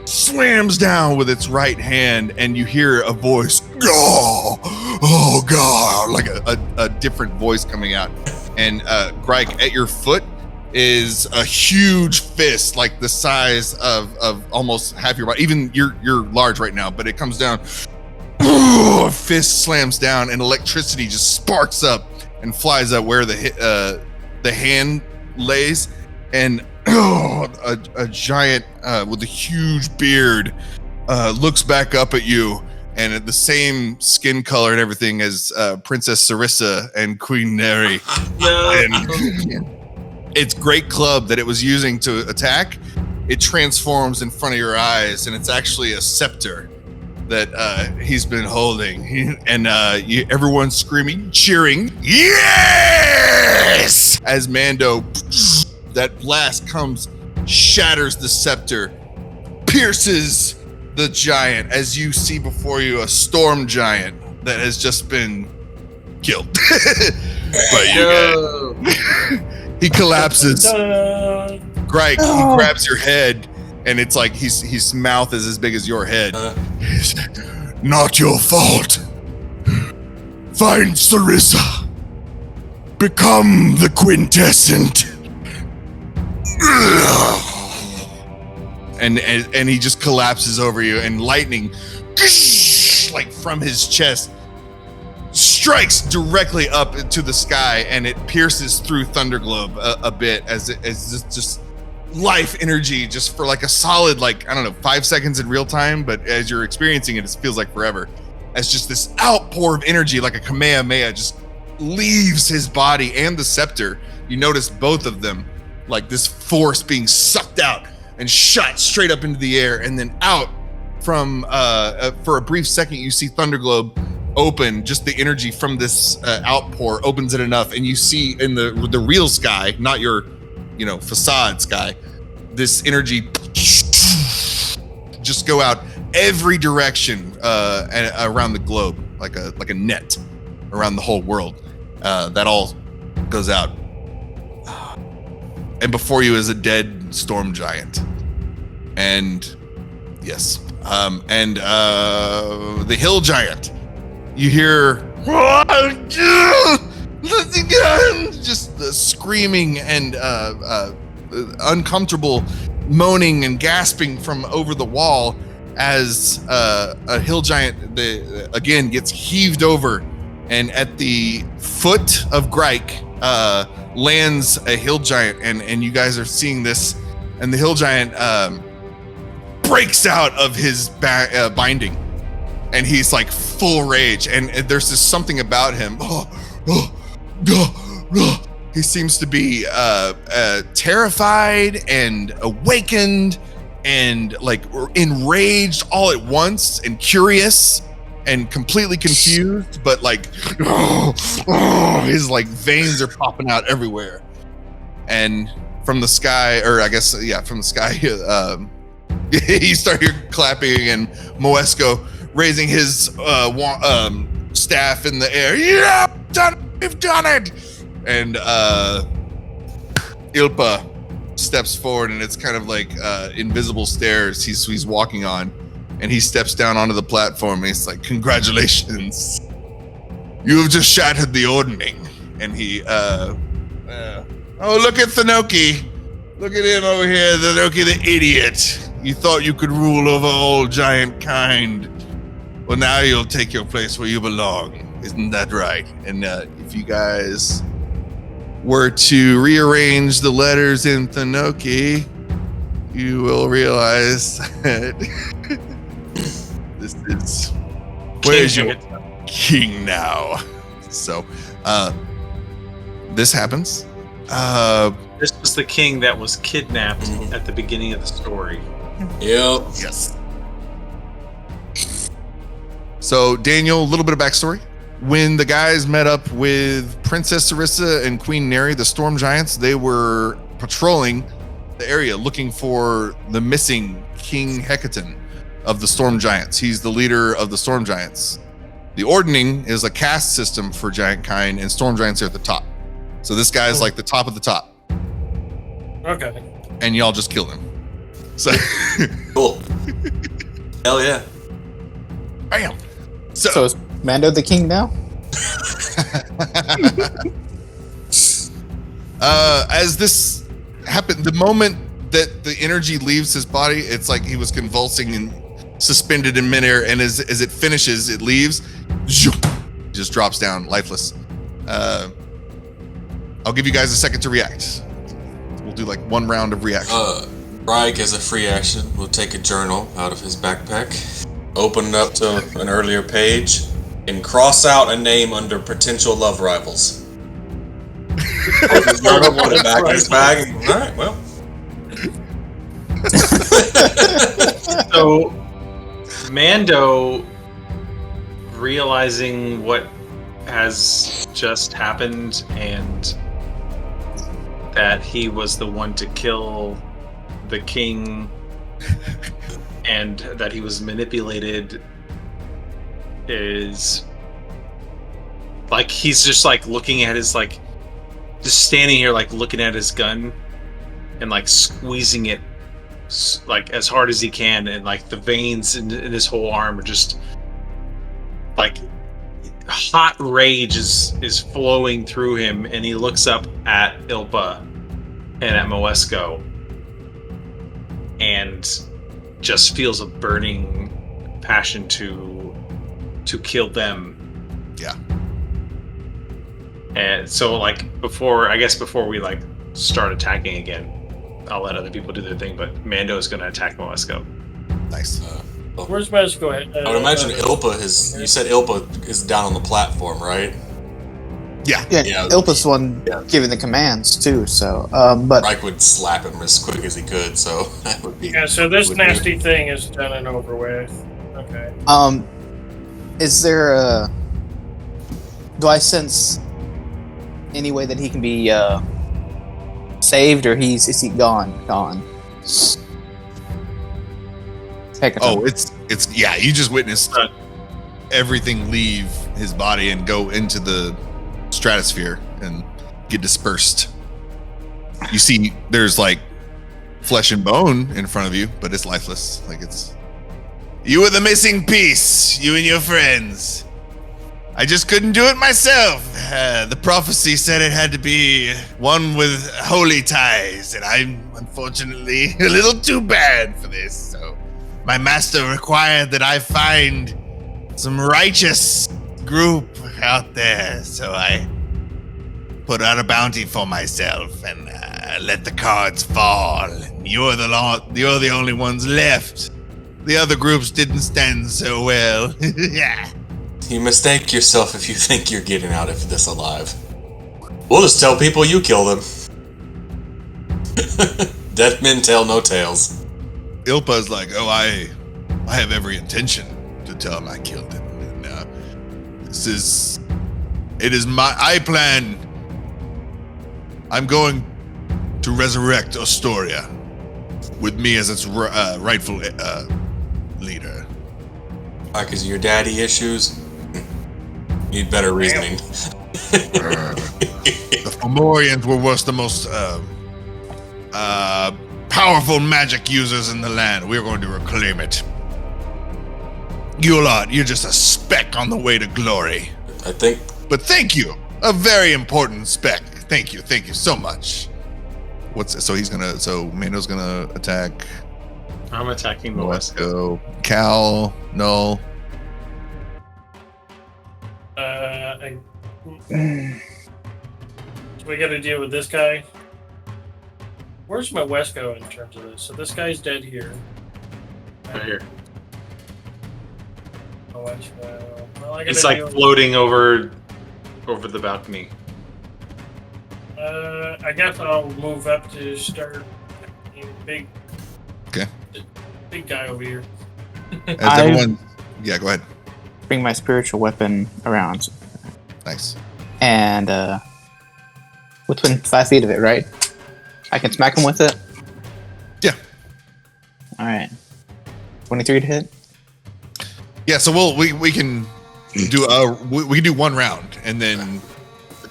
slams down with its right hand, and you hear a voice, oh god, like a different voice coming out. And Greg, at your foot is a huge fist, like the size of almost half your body. Even you're large right now, but it comes down. Fist slams down, and electricity just sparks up and flies up where the hand lays, and a giant with a huge beard looks back up at you, and at the same skin color and everything as Princess Sarissa and Queen Neri. And its great club that it was using to attack, it transforms in front of your eyes, and it's actually a scepter that he's been holding, and everyone's screaming, cheering, yes! As Mando, that blast comes, shatters the scepter, pierces the giant, as you see before you a storm giant that has just been killed. But you he collapses. Greg, he grabs your head, and it's like his mouth is as big as your head. Not your fault. Find Sarissa. Become the quintessent. And he just collapses over you, and lightning, like from his chest, strikes directly up into the sky, and it pierces through Thunderglobe a bit as just life energy, just for like a solid, like, I don't know, 5 seconds in real time, but as you're experiencing it, it feels like forever. As just this outpour of energy, like a Kamehameha, just leaves his body and the scepter. You notice both of them, like this force being sucked out and shot straight up into the air, and then out from, for a brief second, you see Thunderglobe open, just the energy from this outpour opens it enough, and you see in the real sky, not your facade sky, this energy just go out every direction and around the globe, like a net around the whole world. That all goes out, and before you is a dead storm giant, and yes, and the hill giant. You hear just screaming and uncomfortable moaning and gasping from over the wall as a hill giant again gets heaved over, and at the foot of Grike lands a hill giant, and you guys are seeing this, and the hill giant breaks out of his binding, and he's like full rage, and there's just something about him. He seems to be terrified and awakened and like enraged all at once, and curious and completely confused, but like his like veins are popping out everywhere. And from the sky, or I guess from the sky, you start hearing clapping and Moesko raising his staff in the air. Yeah, we've done it. And Ilpa steps forward, and it's kind of like invisible stairs he's walking on, and he steps down onto the platform, and he's like, "Congratulations, you have just shattered the Ordning." And he oh, look at Thanoki, look at him over here, Thanoki the idiot. You thought you could rule over all giant kind. Well, now you'll take your place where you belong. Isn't that right? And if you guys were to rearrange the letters in Thanoki, you will realize that this is where's your king now. So this happens. This was the king that was kidnapped at the beginning of the story. Yep. Yes. So Daniel, a little bit of backstory. When the guys met up with Princess Sarissa and Queen Neri, the Storm Giants, they were patrolling the area looking for the missing King Hecaton of the Storm Giants. He's the leader of the Storm Giants. The Ordning is a caste system for giant kind, and Storm Giants are at the top. So this guy's like the top of the top. Okay. And y'all just killed him. So Cool. Hell yeah. Bam. So is Mando the king now? As this happened, the moment that the energy leaves his body, it's like he was convulsing and suspended in midair, and as it finishes, it leaves, just drops down, lifeless. I'll give you guys a second to react. We'll do like one round of reaction. Ryke, as a free action, will take a journal out of his backpack, open it up to an earlier page, and cross out a name under potential love rivals. Put his journal, put it back in his bag, and, all right, well. So, Mando, realizing what has just happened and that he was the one to kill the king and that he was manipulated, is like he's just like looking at his like just standing here like looking at his gun and like squeezing it like as hard as he can, and like the veins in his whole arm are just like hot rage is flowing through him, and he looks up at Ilpa and at Moesko and just feels a burning passion to kill them. Yeah. And so like before we like start attacking again, I'll let other people do their thing, but Mando is going to attack Moesko. Nice. Where's Moesko at? I would imagine Ilpa you said Ilpa is down on the platform, right? Yeah. Yeah, Ilpa's the one giving the commands too. So, but Ryke would slap him as quick as he could, so that would be. Yeah, so this nasty thing is done and over with. Okay. is there a? Do I sense any way that he can be saved, or is he gone? Oh, it's yeah. You just witnessed everything leave his body and go into the stratosphere and get dispersed. You see, there's like flesh and bone in front of you, but it's lifeless. Like it's you were the missing piece. You and your friends. I just couldn't do it myself. The prophecy said it had to be one with holy ties, and I'm unfortunately a little too bad for this. So my master required that I find some righteous group out there. So I put out a bounty for myself and let the cards fall. You're the only ones left. The other groups didn't stand so well. Yeah. You mistake yourself if you think you're getting out of this alive. We'll just tell people you kill them. Dead men tell no tales. Ilpa's like, oh, I have every intention to tell him I killed him. And, I plan. I'm going to resurrect Astoria with me as its rightful leader. Why, 'cause of your daddy issues? Need better reasoning. The Fomorians were the most powerful magic users in the land. We're going to reclaim it. You're just a speck on the way to glory. I think. But thank you. A very important speck. Thank you so much. So Mando's gonna attack I'm attacking the west. Moesko. Cal, Null. So we got to deal with this guy. Where's my Moesko in terms of this? So this guy's dead here. Right here. Moesko. Well, It's like floating over the balcony. I guess I'll move up to start. Big. Okay. Big guy over here. As everyone, yeah, go ahead. Bring my spiritual weapon around. Nice. And within 5 feet of it, right? I can smack him with it? Yeah. Alright. 23 to hit? Yeah, so we can do we can do one round and then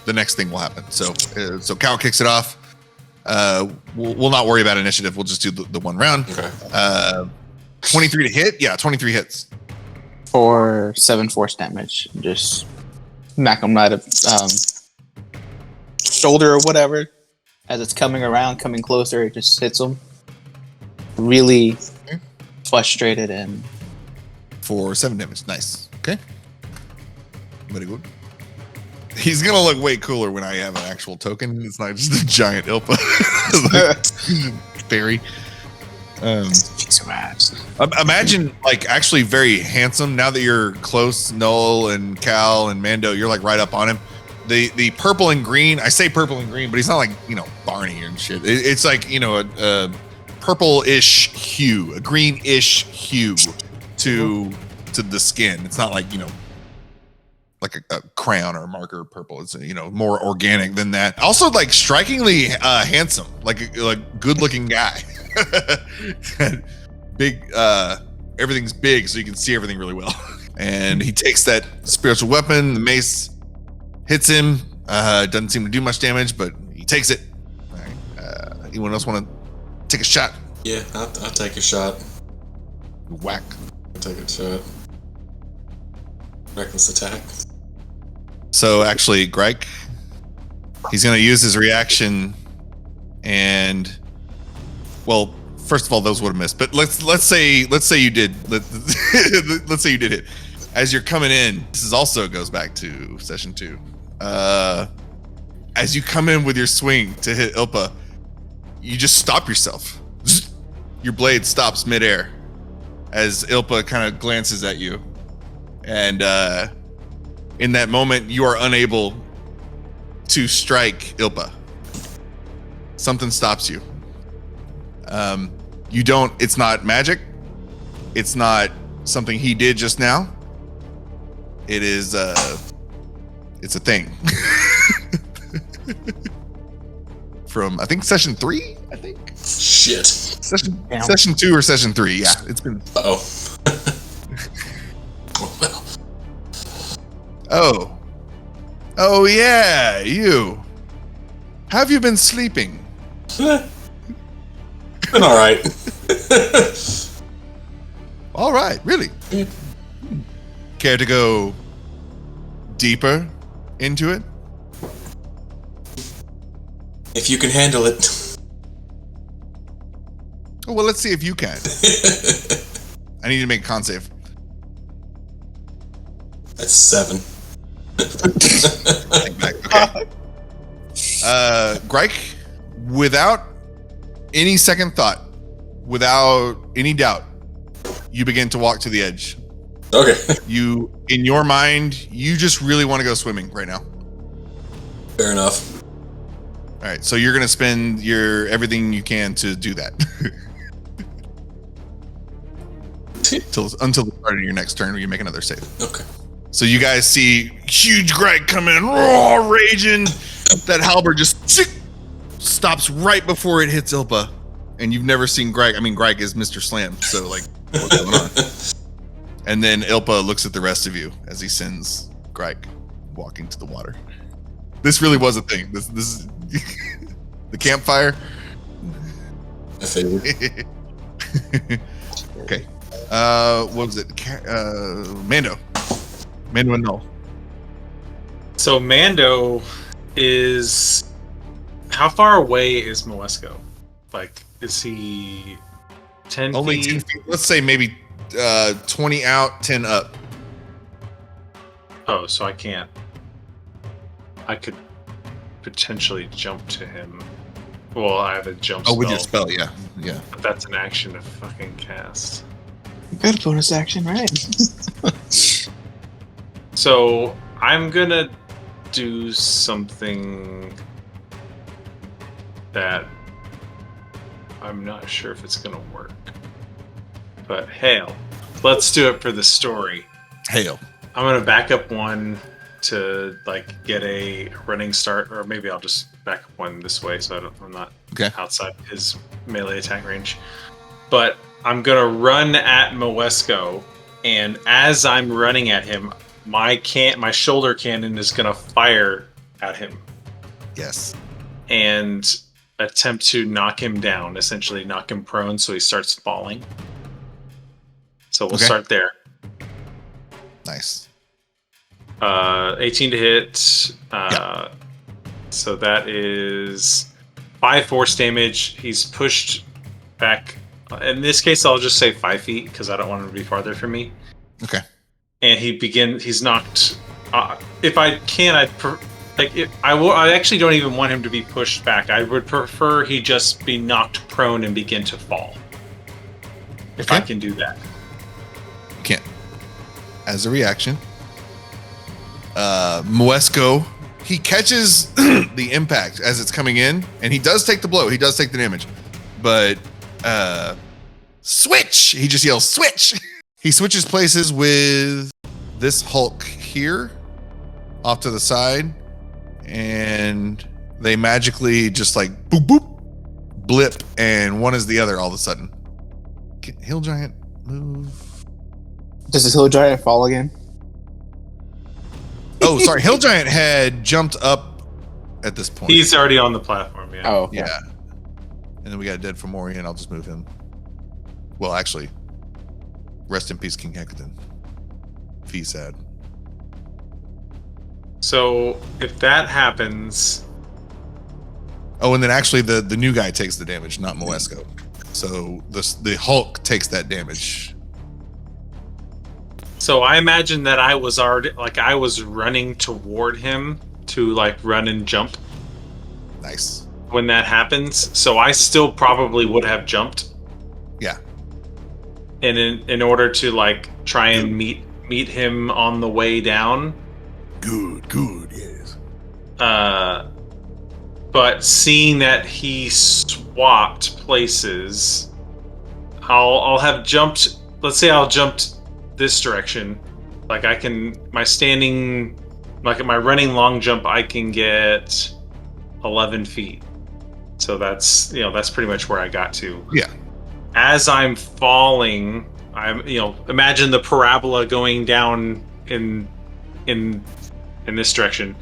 the next thing will happen. So Cal kicks it off. We'll not worry about initiative. We'll just do the one round. Okay. 23 to hit? Yeah, 23 hits. For 7 force damage. Just smack him right up shoulder or whatever. As it's coming around, coming closer, it just hits him. Really frustrated and... For 7 damage. Nice. Okay. Very good. He's gonna look way cooler when I have an actual token. It's not just a giant Ilpa. Fairy. Imagine like actually very handsome now that you're close. Noel and Cal and Mando, you're like right up on him. The purple and green. I say purple and green, but he's not like Barney and shit. It's like a purple-ish hue, a green-ish hue to the skin. It's not like like a crayon or a marker purple. It's more organic than that. Also like strikingly handsome, like a good looking guy. Big everything's big so you can see everything really well. And he takes that spiritual weapon, the mace hits him, doesn't seem to do much damage, but he takes it. All right. Anyone else want to take a shot? Yeah, I'll take a shot. Whack. I'll take a shot. Reckless attack. So actually, Greg, he's going to use his reaction, and well, first of all, those would have missed. But let's say you did. Let's say you did it. As you're coming in, this is also goes back to session 2. As you come in with your swing to hit Ilpa, you just stop yourself. Your blade stops midair as Ilpa kind of glances at you, and in that moment, you are unable to strike Ilpa. Something stops you. You don't. It's not magic. It's not something he did just now. It is. It's a thing. From I think session 3. I think. Shit. Session 2 or session 3. Yeah, it's been. Oh. Well. Oh yeah, you. Have you been sleeping? Been all right. All right, really. Care to go deeper into it. If you can handle it. Oh, well, let's see if you can. I need to make a con save. That's 7. Okay. Grike, without any second thought, without any doubt, you begin to walk to the edge. Okay. You, in your mind, you just really want to go swimming right now. Fair enough. All right, so you're gonna spend your everything you can to do that. Until the start of your next turn, where you make another save. Okay. So you guys see huge Greg come in, raw, raging. That halberd just stops right before it hits Ilpa. And you've never seen Greg. I mean, Greg is Mr. Slam, so like, what's going on? And then Ilpa looks at the rest of you as he sends Greg walking to the water. This really was a thing. This is the campfire. My favorite. Okay. What was it? Mando and Null. So Mando is... How far away is Moesko? Like, is he 10 Only feet? 10 feet. Let's say maybe 20 out, 10 up. Oh, so I can't. I could potentially jump to him. Well, I have a jump spell. Oh, with your spell, yeah. Yeah. But that's an action to fucking cast. Good bonus action, right? So I'm gonna do something that I'm not sure if it's gonna work. But hail. Let's do it for the story. Hail. I'm gonna back up one to like get a running start, or maybe I'll just back up one this way so I'm not outside his melee attack range. But I'm gonna run at Moesko, and as I'm running at him, my shoulder cannon is gonna fire at him. Yes. And attempt to knock him down, essentially knock him prone so he starts falling. So we'll start there. Nice. 18 to hit. So that is 5 force damage. He's pushed back. In this case, I'll just say 5 feet because I don't want him to be farther from me. Okay. And he's knocked. If I can, I actually don't even want him to be pushed back. I would prefer he just be knocked prone and begin to fall. If I can do that. You can't. As a reaction, Moesko, he catches the impact as it's coming in, and he does take the blow. He does take the damage. But switch! He just yells, switch! He switches places with this Hulk here, off to the side, and they magically just like boop, boop, blip, and one is the other all of a sudden. Can Hill Giant move? Does this hill giant fall again? Oh, sorry. Hill Giant had jumped up at this point. He's already on the platform, yeah. Oh, yeah. And then we got Dead from Orion. I'll just move him. Well, actually, rest in peace, King Hekaton. Fee sad. So if that happens... Oh, and then actually the new guy takes the damage, not Moesko. So the Hulk takes that damage. So I imagine that I was running toward him to like run and jump. Nice. When that happens, so I still probably would have jumped. Yeah. And in order to like try and meet him on the way down. Good, yes. But seeing that he swapped places, I'll have jumped. Let's say I'll jumped this direction. Like I can, my running long jump, I can get 11 feet. So that's pretty much where I got to. Yeah. As I'm falling, imagine the parabola going down in this direction.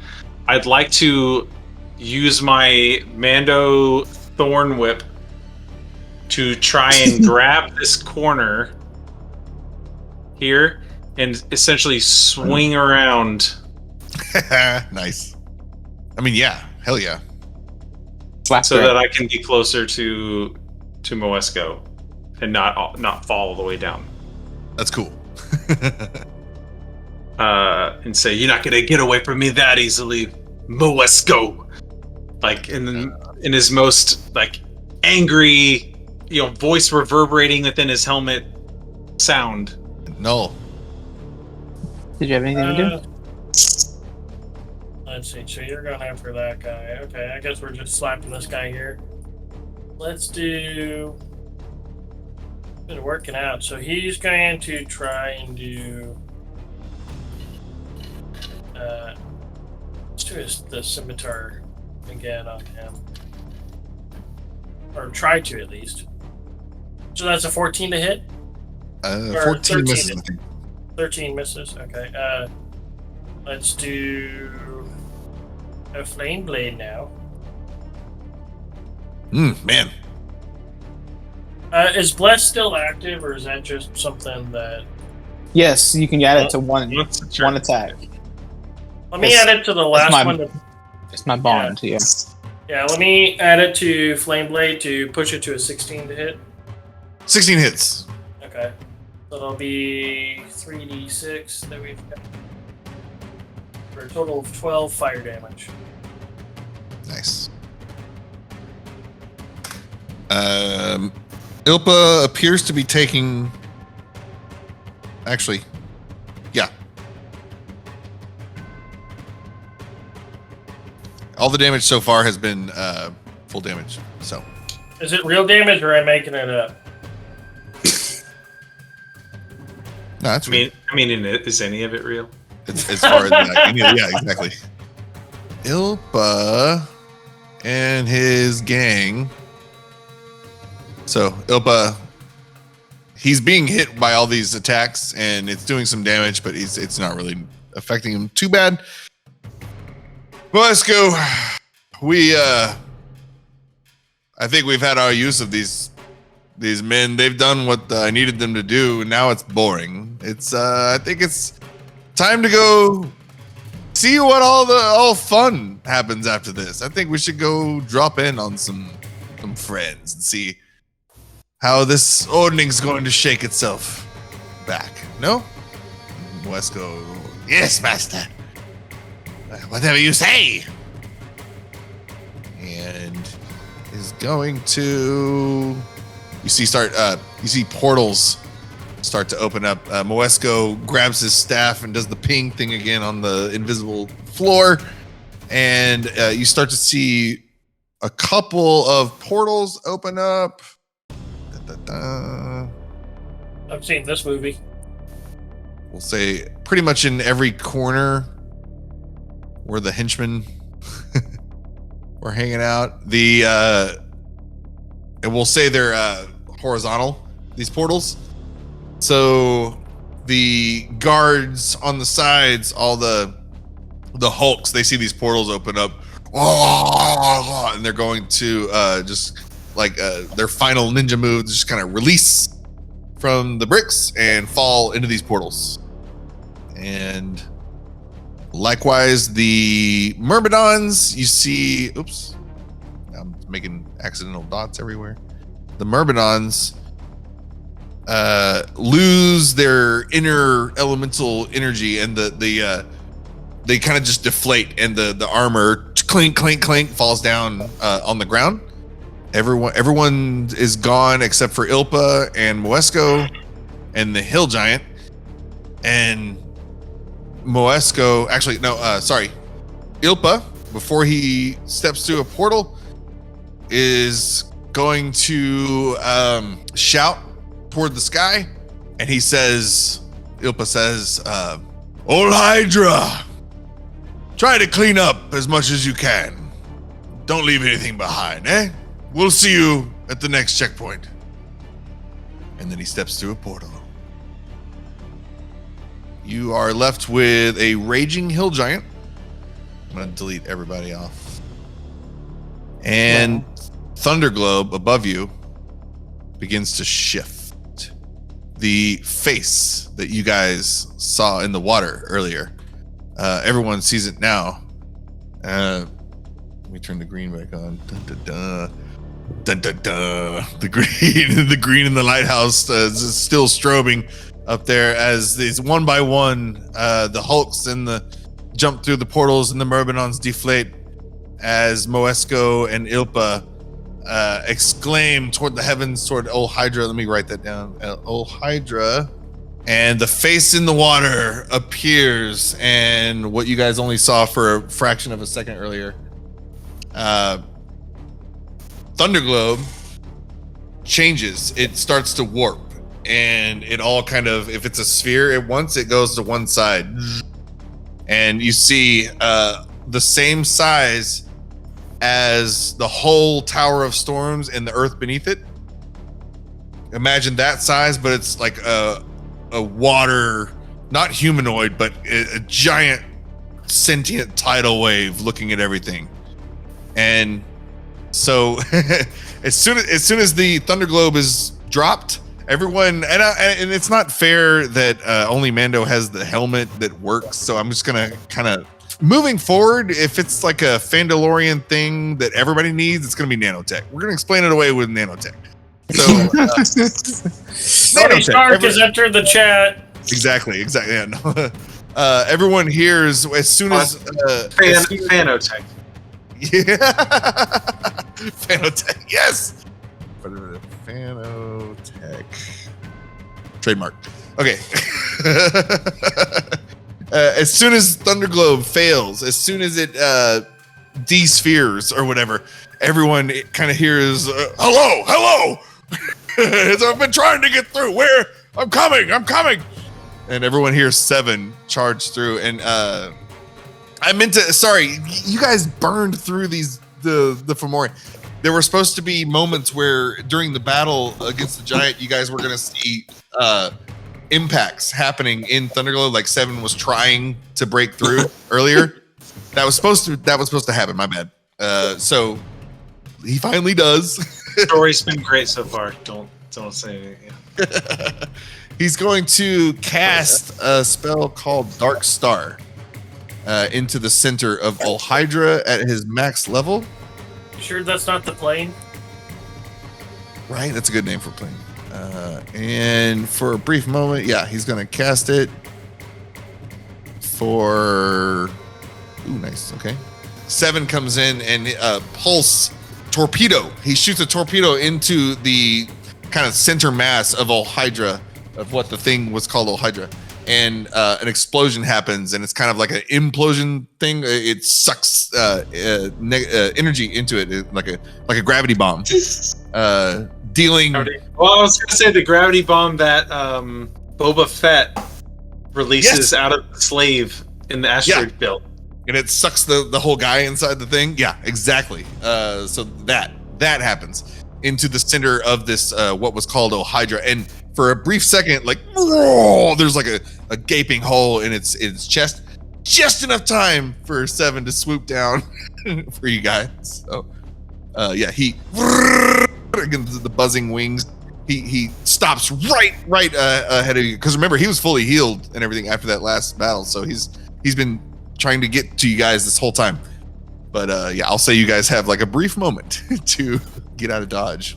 I'd like to use my Mando Thorn Whip to try and grab this corner here and essentially swing around Nice. I mean, yeah, hell yeah. Slap So threat. that I can be closer to Moesko and not fall all the way down. That's cool. And say, "You're not gonna get away from me that easily, Moesko." Like in his most like angry, voice reverberating within his helmet sound. No. Did you have anything to do? Let's see. So you're going after that guy. Okay, I guess we're just slapping this guy here. Let's do. Been working out. So he's going to try and do. Let's do the scimitar again on him, or try to at least. So that's a 14 to hit. 14 misses. I think. 13 misses. Okay. Let's do a flame blade now. Man. Is Bless still active, or is that just something that? Yes, you can add it to one Sure. attack. Let me add it to the last my- one. It's my bond. Yeah. Yeah, let me add it to flame blade to push it to a 16 to hit. 16 hits. Okay. So it'll be 3d6 that we've got. For a total of 12 fire damage. Nice. Ilpa appears to be taking. Actually, yeah. All the damage so far has been full damage. So. Is it real damage, or am I making it up? No, that's Is any of it real? It's as far as that. Yeah, exactly. Ilpa and his gang. So Ilpa, he's being hit by all these attacks, and it's doing some damage, but it's not really affecting him too bad. Moesko, I think we've had our use of these men. They've done what I needed them to do, and now it's boring. I think it's time to go see what all fun happens after this. I think we should go drop in on some friends and see how this Ordning's going to shake itself back. No? Moesko, yes, master. Whatever you say. And is going to. You see portals start to open up. Moesko grabs his staff and does the ping thing again on the invisible floor, and you start to see a couple of portals open up. I've seen this movie. We'll say pretty much in every corner where the henchmen were hanging out. And we'll say they're horizontal, these portals. So the guards on the sides, all the hulks, they see these portals open up, and they're going to just like their final ninja moves, just kind of release from the bricks and fall into these portals. And likewise, the Myrmidons, you see, oops, I'm making accidental dots everywhere. The Myrmidons lose their inner elemental energy, and they kind of just deflate, and the armor clink clink clink falls down on the ground. Everyone is gone except for Ilpa and Moesko and the hill giant. And Moesko, actually no, sorry, Ilpa, before he steps through a portal, is going to shout toward the sky, and he says, Ilpa says, "Old Hydra, try to clean up as much as you can. Don't leave anything behind, eh? We'll see you at the next checkpoint." And then he steps through a portal. You are left with a raging hill giant. I'm going to delete everybody off. And Thunderglobe above you begins to shift. The face that you guys saw in the water earlier Everyone sees it now. Let me turn the green back on. Dun, dun, dun. Dun, dun, dun. The green in the lighthouse is still strobing up there as these one by one, the Hulks and the jump through the portals and the Myrmidons deflate as Moesko and Ilpa exclaim toward the heavens, toward old Hydra. Let me write that down. Old Hydra. And the face in the water appears, and what you guys only saw for a fraction of a second earlier, Thunderglobe changes. It starts to warp, and it all kind of, if it's a sphere at once, it goes to one side. And you see the same size as the whole Tower of Storms and the earth beneath it. Imagine that size, but it's like a water, not humanoid, but a giant sentient tidal wave looking at everything. And so as soon as the Thunderglobe is dropped, everyone, and it's not fair that only Mando has the helmet that works, so I'm just gonna kind of moving forward, if it's like a Fandalorian thing that everybody needs, it's gonna be nanotech. We're gonna explain it away with nanotech. So Tony Stark has entered the chat. Exactly. Yeah, no. Everyone hears as soon as Fanotech. Yeah. Fanotech, yes. Fanotech. Trademark. Okay. As soon as Thunderglobe fails, as soon as it de-spheres or whatever, everyone kind of hears, hello. I've been trying to get through. Where? I'm coming. And everyone hears Seven charge through. And I meant to, sorry, you guys burned through the Fomori. There were supposed to be moments where during the battle against the giant, you guys were going to see impacts happening in Thunderglobe, like Seven was trying to break through earlier. That was supposed to happen. My bad. So he finally does. Story's been great so far. Don't say anything. Yeah. He's going to cast a spell called Dark Star into the center of Ol Hydra at his max level. Sure, that's not the plane. Right, that's a good name for a plane. And for a brief moment, yeah, he's going to cast it for. Ooh, nice. Okay. Seven comes in and pulse torpedo. He shoots a torpedo into the kind of center mass of Ol Hydra, of what the thing was called, Ol Hydra, and an explosion happens, and it's kind of like an implosion thing. It sucks energy into it, like a gravity bomb, dealing. Well, I was gonna say the gravity bomb that Boba Fett releases out of the slave in the asteroid belt. And it sucks the whole guy inside the thing. Yeah, exactly. So that happens into the center of this what was called Ol Hydra, and for a brief second, like there's like a gaping hole in its chest, just enough time for Seven to swoop down for you guys. So he against the buzzing wings. He stops right ahead of you, because remember, he was fully healed and everything after that last battle, so he's been trying to get to you guys this whole time. But I'll say you guys have like a brief moment to get out of dodge.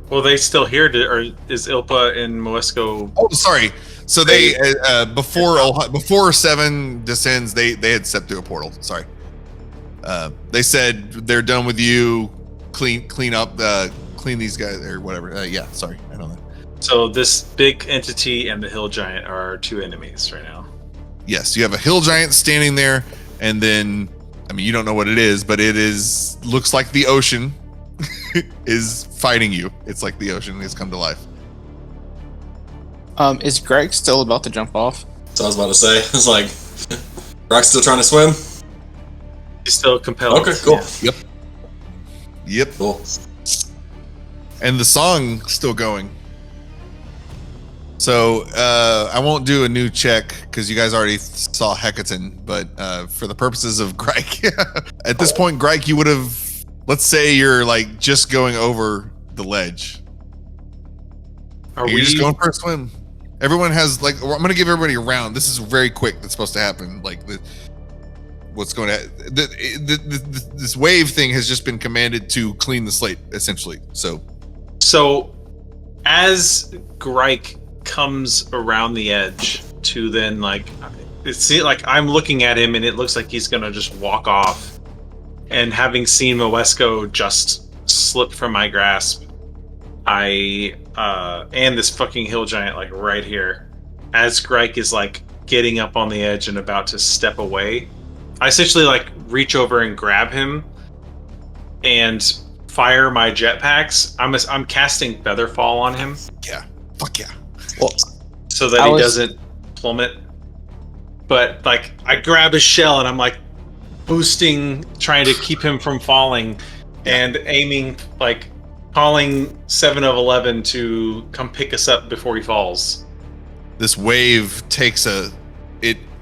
Well, they still here, or is Ilpa and Moesko? Oh, sorry. So they before Seven descends, they had stepped through a portal. Sorry. They said they're done with you. Clean up, clean these guys or whatever. Sorry, I don't know. So this big entity and the hill giant are our two enemies right now. Yes, you have a hill giant standing there, and then you don't know what it is, but looks like the ocean is fighting you. It's like the ocean has come to life. Is Greg still about to jump off? So I was about to say, it's like, Greg's still trying to swim? He's still compelled. Okay, cool. Yeah. Yep. Cool. And the song's still going. So I won't do a new check because you guys already saw Hecaton, but for the purposes of Greg, at this point, Greg, you would have, let's say you're like just going over the ledge. You're just going for a swim. Everyone has like. I'm gonna give everybody a round. This is very quick. That's supposed to happen. Like what's going to this wave thing has just been commanded to clean the slate essentially. So as Grike comes around the edge to then like I'm looking at him and it looks like he's gonna just walk off, and having seen Moesko just slip from my grasp, and this fucking hill giant like right here, as Grike is like getting up on the edge and about to step away, I essentially like reach over and grab him and fire my jetpacks. I'm casting Featherfall on him. Yeah. Fuck yeah. Well, so that he doesn't plummet. But like I grab his shell and I'm like boosting, trying to keep him from falling, and aiming, like calling 7 of 11 to come pick us up before he falls. This wave takes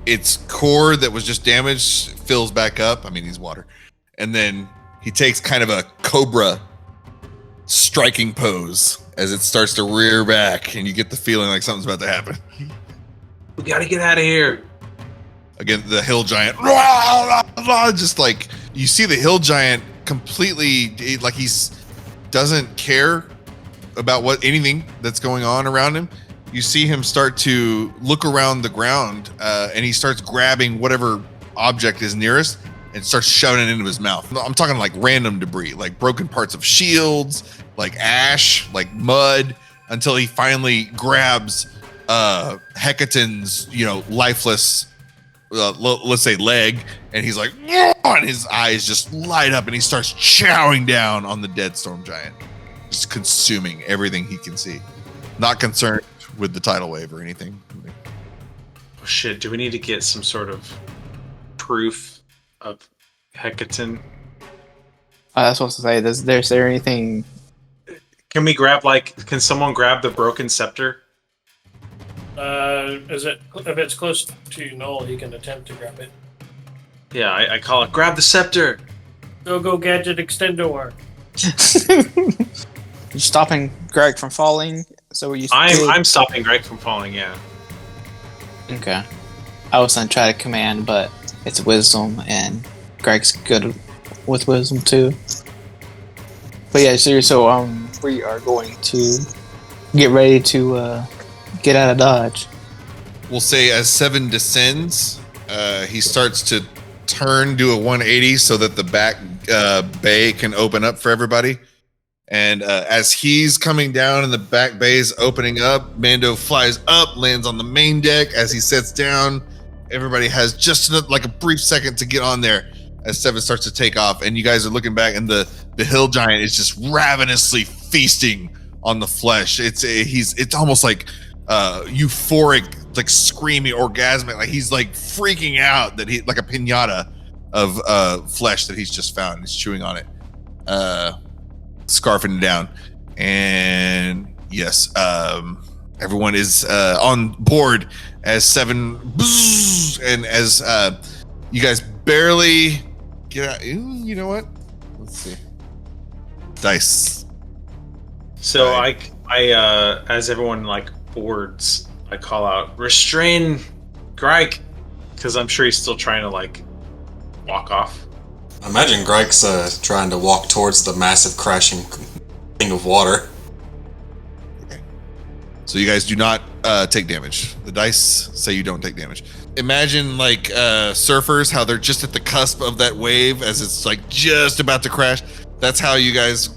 its core that was just damaged fills back up. I mean, he's water. And then he takes kind of a cobra striking pose as it starts to rear back, and you get the feeling like something's about to happen. We gotta get out of here. Again, the hill giant, just like you see the hill giant completely, like doesn't care about anything that's going on around him. You see him start to look around the ground, and he starts grabbing whatever object is nearest and starts shoving it into his mouth. I'm talking like random debris, like broken parts of shields, like ash, like mud, until he finally grabs Hecaton's, lifeless, let's say leg, and he's like, and his eyes just light up, and he starts chowing down on the dead storm giant, just consuming everything he can see. Not concerned with the tidal wave or anything. Oh shit, do we need to get some sort of proof of Hecaton? I was supposed to say, is there anything... Can we grab, can someone grab the broken scepter? If it's close to Noel, he can attempt to grab it. Yeah, I call it, grab the scepter! Go, Gadget Extendor! You're stopping Greg from falling, so you... I'm stopping Greg from falling, yeah. Okay. I was gonna try to command, but it's wisdom, and Greg's good with wisdom too. But yeah, so we are going to get ready to get out of dodge. We'll say as 7 descends, he starts to do a 180 so that the back bay can open up for everybody. And as he's coming down and the back bay is opening up, Mando flies up, lands on the main deck. As he sets down, everybody has just like a brief second to get on there as 7 starts to take off. And you guys are looking back, and the hill giant is just ravenously feasting on the flesh. It's almost like euphoric, like screaming, orgasmic, like he's like freaking out that he like a piñata of flesh that he's just found. He's chewing on it, scarfing it down. And yes, everyone is on board as 7 and as you guys barely get out. You know what? Let's see. Dice. So I as everyone like boards, I call out, restrain Grike, because I'm sure he's still trying to like walk off. I imagine Grike's trying to walk towards the massive crashing thing of water. Okay. So you guys do not take damage. The dice say you don't take damage. Imagine like surfers, how they're just at the cusp of that wave as it's like just about to crash. That's how you guys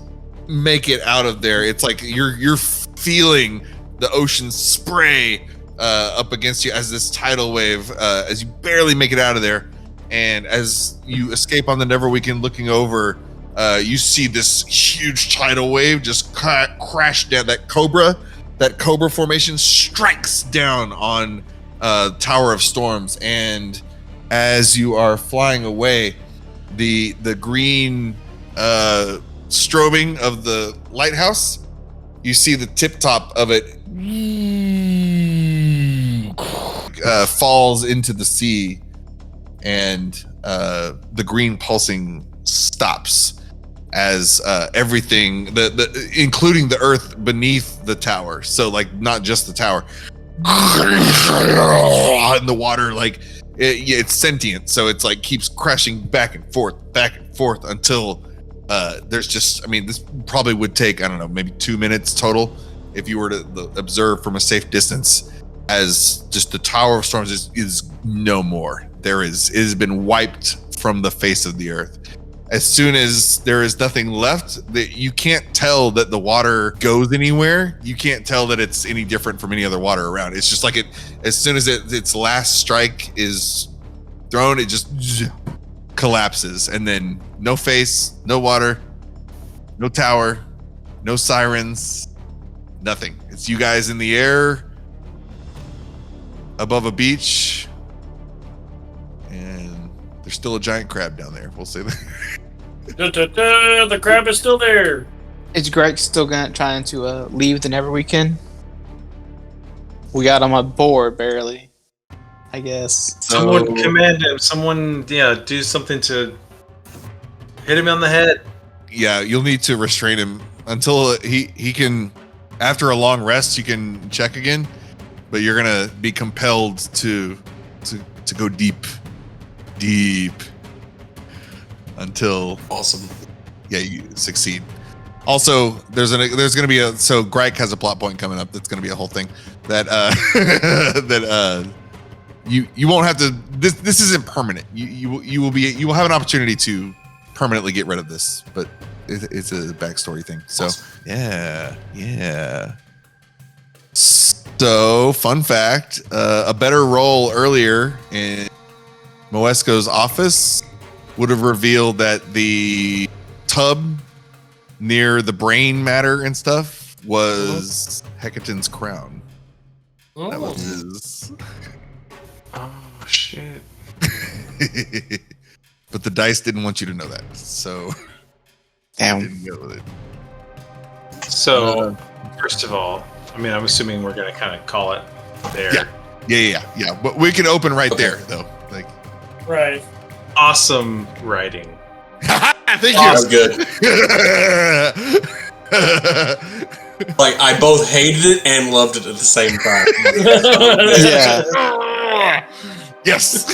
make it out of there. It's like you're feeling the ocean spray up against you as this tidal wave, as you barely make it out of there. And as you escape on the Neverweakened, looking over, you see this huge tidal wave just crash down. That cobra formation strikes down on Tower of Storms. And as you are flying away, the green strobing of the lighthouse, you see the tip top of it falls into the sea, and the green pulsing stops as everything, including the earth beneath the tower. So like not just the tower, and the water like it's sentient, so it's like keeps crashing back and forth until there's just, I mean, this probably would take, I don't know, maybe 2 minutes total if you were to observe from a safe distance, as just the Tower of Storms is no more. It has been wiped from the face of the earth. As soon as there is nothing left, that you can't tell that the water goes anywhere. You can't tell that it's any different from any other water around. It's just like as soon as its last strike is thrown, it just collapses, and then no face, no water, no tower, no sirens, nothing. It's you guys in the air above a beach, and there's still a giant crab down there. We'll say that. The crab is still there. Is Greg still trying to leave the Neverweakened? We got him on board barely, I guess. Someone command him. Someone, do something to hit him on the head. Yeah, you'll need to restrain him until he can. After a long rest, you can check again, but you're gonna be compelled to go deep until Awesome. you succeed. Also, there's gonna be so Greg has a plot point coming up that's gonna be a whole thing that you won't have to. This isn't permanent. You will have an opportunity to permanently get rid of this, but it's a backstory thing. So Awesome. yeah. So fun fact: a better roll earlier in Moesko's office would have revealed that the tub near the brain matter and stuff was Hecaton's crown. That was his. Oh shit! But the dice didn't want you to know that, so Damn. didn't go with it. So, first of all, I mean, I'm assuming we're gonna kind of call it there. Yeah. But we can open right there, though. Like, Right. Awesome writing. thank That was you. good. Like, I both hated it and loved it at the same time. Yeah. Yes.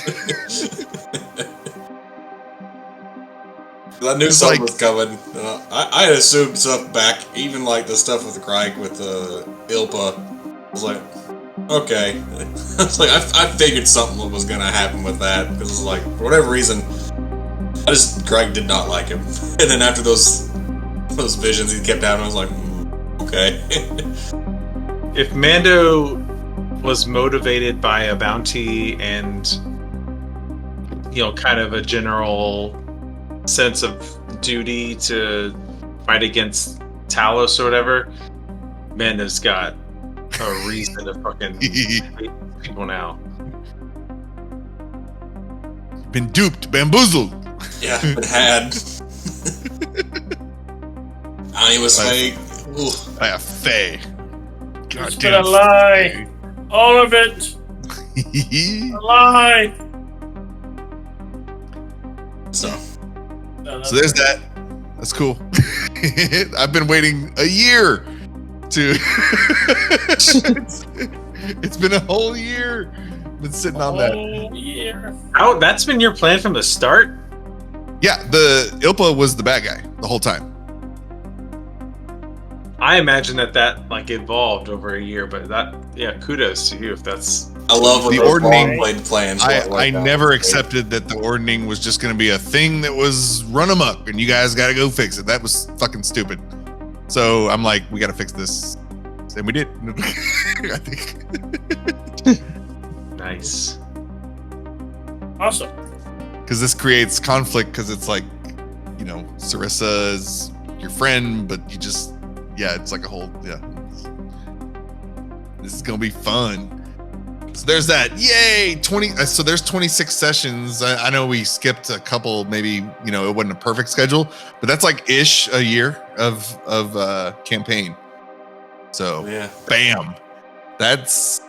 I knew It's something like- was coming. I had assumed stuff back, even like the stuff with the Crike with Ilpa. I was like, okay. I was like, I figured something was gonna happen with that because it's like, for whatever reason, Greg did not like him. And then after those visions he kept having, I was like, okay. If Mando was motivated by a bounty and, kind of a general sense of duty to fight against Talos or whatever, Mando's got a reason to fucking hate people now. Been duped, bamboozled. Yeah, it had. I was Right. fake. Ooh. By a fae. It's been a lie. All of it. A lie. So, So there's that. That's cool. I've been waiting a year to. It's been a whole year. Been sitting on that. Oh, yeah. Oh, that's been your plan from the start? Yeah, the Ilpa was the bad guy the whole time. I imagine that like evolved over a year, but kudos to you if that's. I love when The those Ordning- long-played plans. I like that. never accepted that the Ordning was just going to be a thing that was run amok and you guys got to go fix it. That was fucking stupid. So I'm like, we got to fix this. And we did. I think. Nice. Awesome. Because this creates conflict because it's like, Sarissa is your friend, but you just, it's like a whole, This is going to be fun. So there's that. Yay! 20. So there's 26 sessions. I know we skipped a couple. Maybe it wasn't a perfect schedule, but that's like ish a year of campaign. So Yeah. bam, that's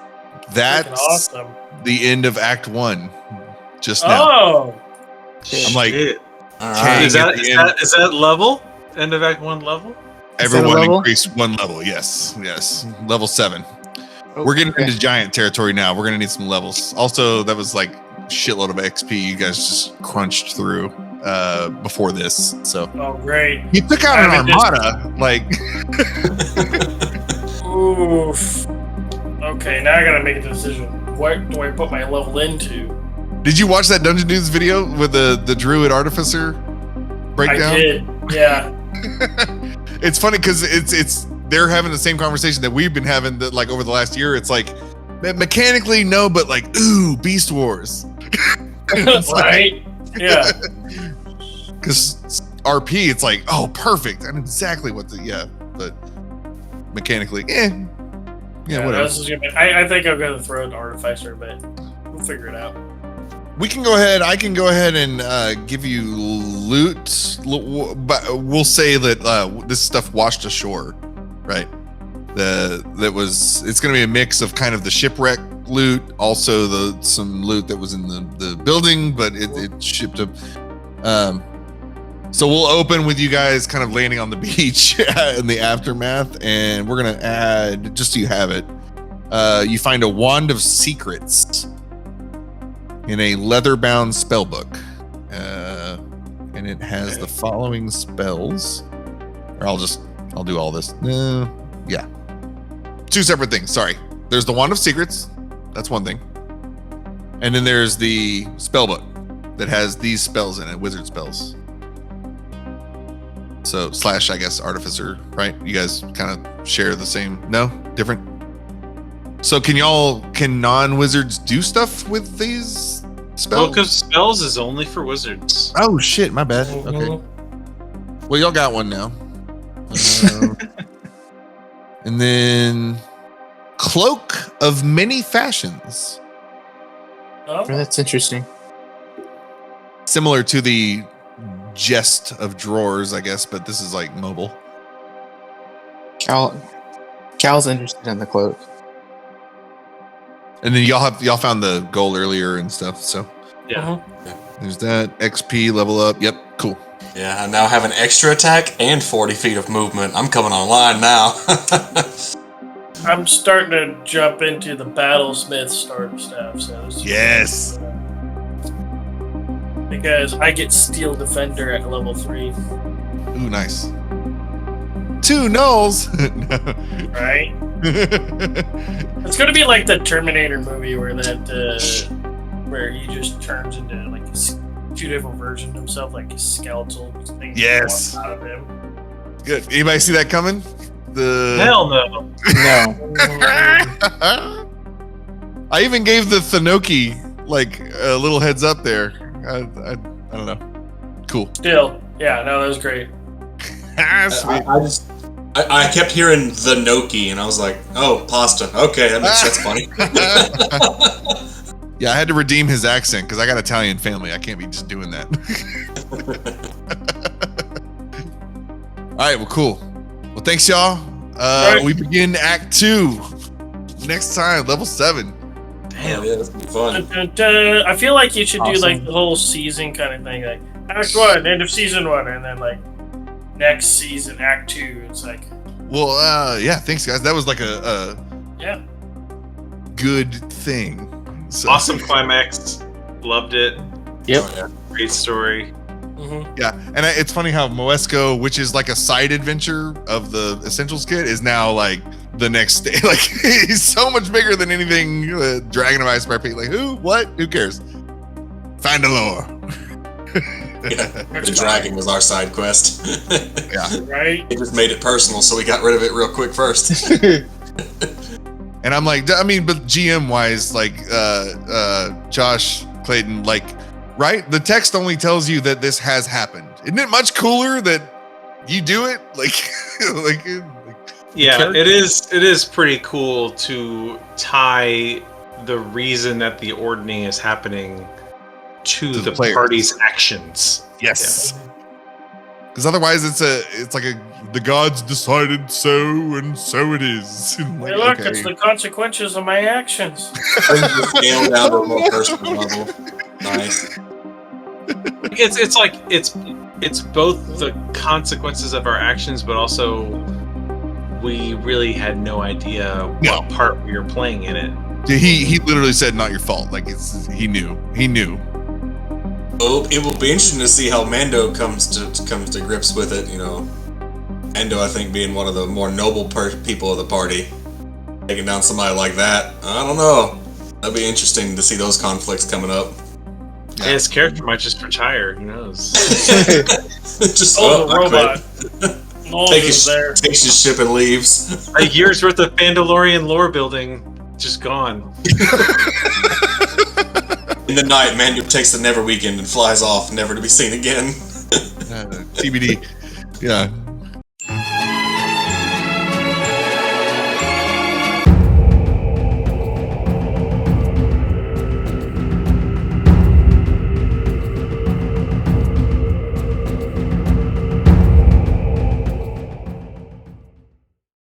Freaking awesome. the end of Act 1. Just now, Oh. I'm like, Shit. All King. right. Is that level? End of Act 1 level? everyone level? increased one level. Yes, level 7. We're getting into giant territory now. We're gonna need some levels. Also, that was like a shitload of XP you guys just crunched through before this. So Oh, great. you took out an armada, like. Oof. Okay, now I gotta make a decision. What do I put my level into? Did you watch that Dungeon Dudes video with the Druid Artificer breakdown? I did. Yeah. It's funny because it's they're having the same conversation that we've been having that like over the last year. It's like mechanically no, but like ooh, Beast Wars. Right? Yeah. Because RP, it's like oh, perfect. I know exactly what but mechanically, Yeah, whatever. This is gonna be, I think I'm gonna throw an artificer, but we'll figure it out. We can go ahead. I can go ahead and give you loot, but we'll say that this stuff washed ashore, right? It's going to be a mix of kind of the shipwreck loot, also some loot that was in the building, but it shipped up. So we'll open with you guys kind of landing on the beach in the aftermath, and we're going to add, just so you have it, you find a Wand of Secrets in a leather-bound spell book, and it has the following spells. Or I'll do all this. Yeah, two separate things. Sorry, there's the Wand of Secrets. That's one thing, and then there's the spell book that has these spells in it, wizard spells. So / I guess artificer, right? You guys kind of share the same. No, different. So can non-wizards do stuff with these spells? Well, because spells is only for wizards. Oh shit, my bad. Okay. Well, y'all got one now. And then Cloak of Many Fashions. Oh, That's interesting. Similar to the Jest of Drawers, I guess, but this is like mobile. Cal's interested in the cloak. And then y'all found the gold earlier and stuff, so Yeah. there's that. XP level up. Yep, cool. Yeah, I now have an extra attack and 40 feet of movement. I'm coming online now. I'm starting to jump into the battlesmith starter stuff. So this is Yes. because I get Steel Defender at level 3, Ooh, nice. 2 nulls. right? It's gonna be like the Terminator movie where where he just turns into like two different versions of himself, like his skeletal things Yes. out of him. Good. Anybody see that coming? Hell no. No. I even gave the Thanoki like a little heads up there. I don't know. Cool. Still, yeah, no, that was great. Sweet. I kept hearing the gnocchi, and I was like, oh, pasta. Okay, that's funny. Yeah, I had to redeem his accent because I got Italian family. I can't be just doing that. All right, well, cool. Well, thanks, y'all. Right. We begin Act 2 next time, level 7. Damn, yeah, that's gonna be fun. Dun, dun, dun. I feel like you should do Awesome. like the whole season kind of thing, like Act 1, end of Season 1, and then like next season, Act 2. It's like, Well, yeah, thanks, guys. That was like a yeah. good thing. So, Awesome climax. Loved it. Yep. Oh, yeah. Great story. Yeah, and it's funny how Moesko, which is like a side adventure of the Essentials kit, is now like the next day. Like he's so much bigger than anything Dragon of Ice RP. Like who? What? Who cares? Find a lore. Yeah, the dragon was our side quest. Yeah. Right? It just made it personal, so we got rid of it real quick first. And I'm like, I mean, but GM wise, like Josh Clayton, like, right? The text only tells you that this has happened. Isn't it much cooler that you do it? Like, Yeah, it is pretty cool to tie the reason that the ordning is happening to the the players. party's actions. yes. Because otherwise, it's like the gods decided so, and so it is. Like, Hey, look, okay. it's the consequences of my actions. Brings the scale down to a more personal level. Nice. It's both the consequences of our actions, but also we really had no idea No. what part we were playing in it. He literally said, "Not your fault." Like he knew. Well, it will be interesting to see how Mando comes to grips with it. You know, Mando, I think, being one of the more noble people of the party, taking down somebody like that. I don't know. That'd be interesting to see those conflicts coming up. Yeah. His character might just retire. Who knows? Just the I robot. quit. There. Takes his ship and leaves. A year's worth of Mandalorian lore building just gone. In the night, Mando takes the Neverweakened and flies off, never to be seen again. TBD. Yeah.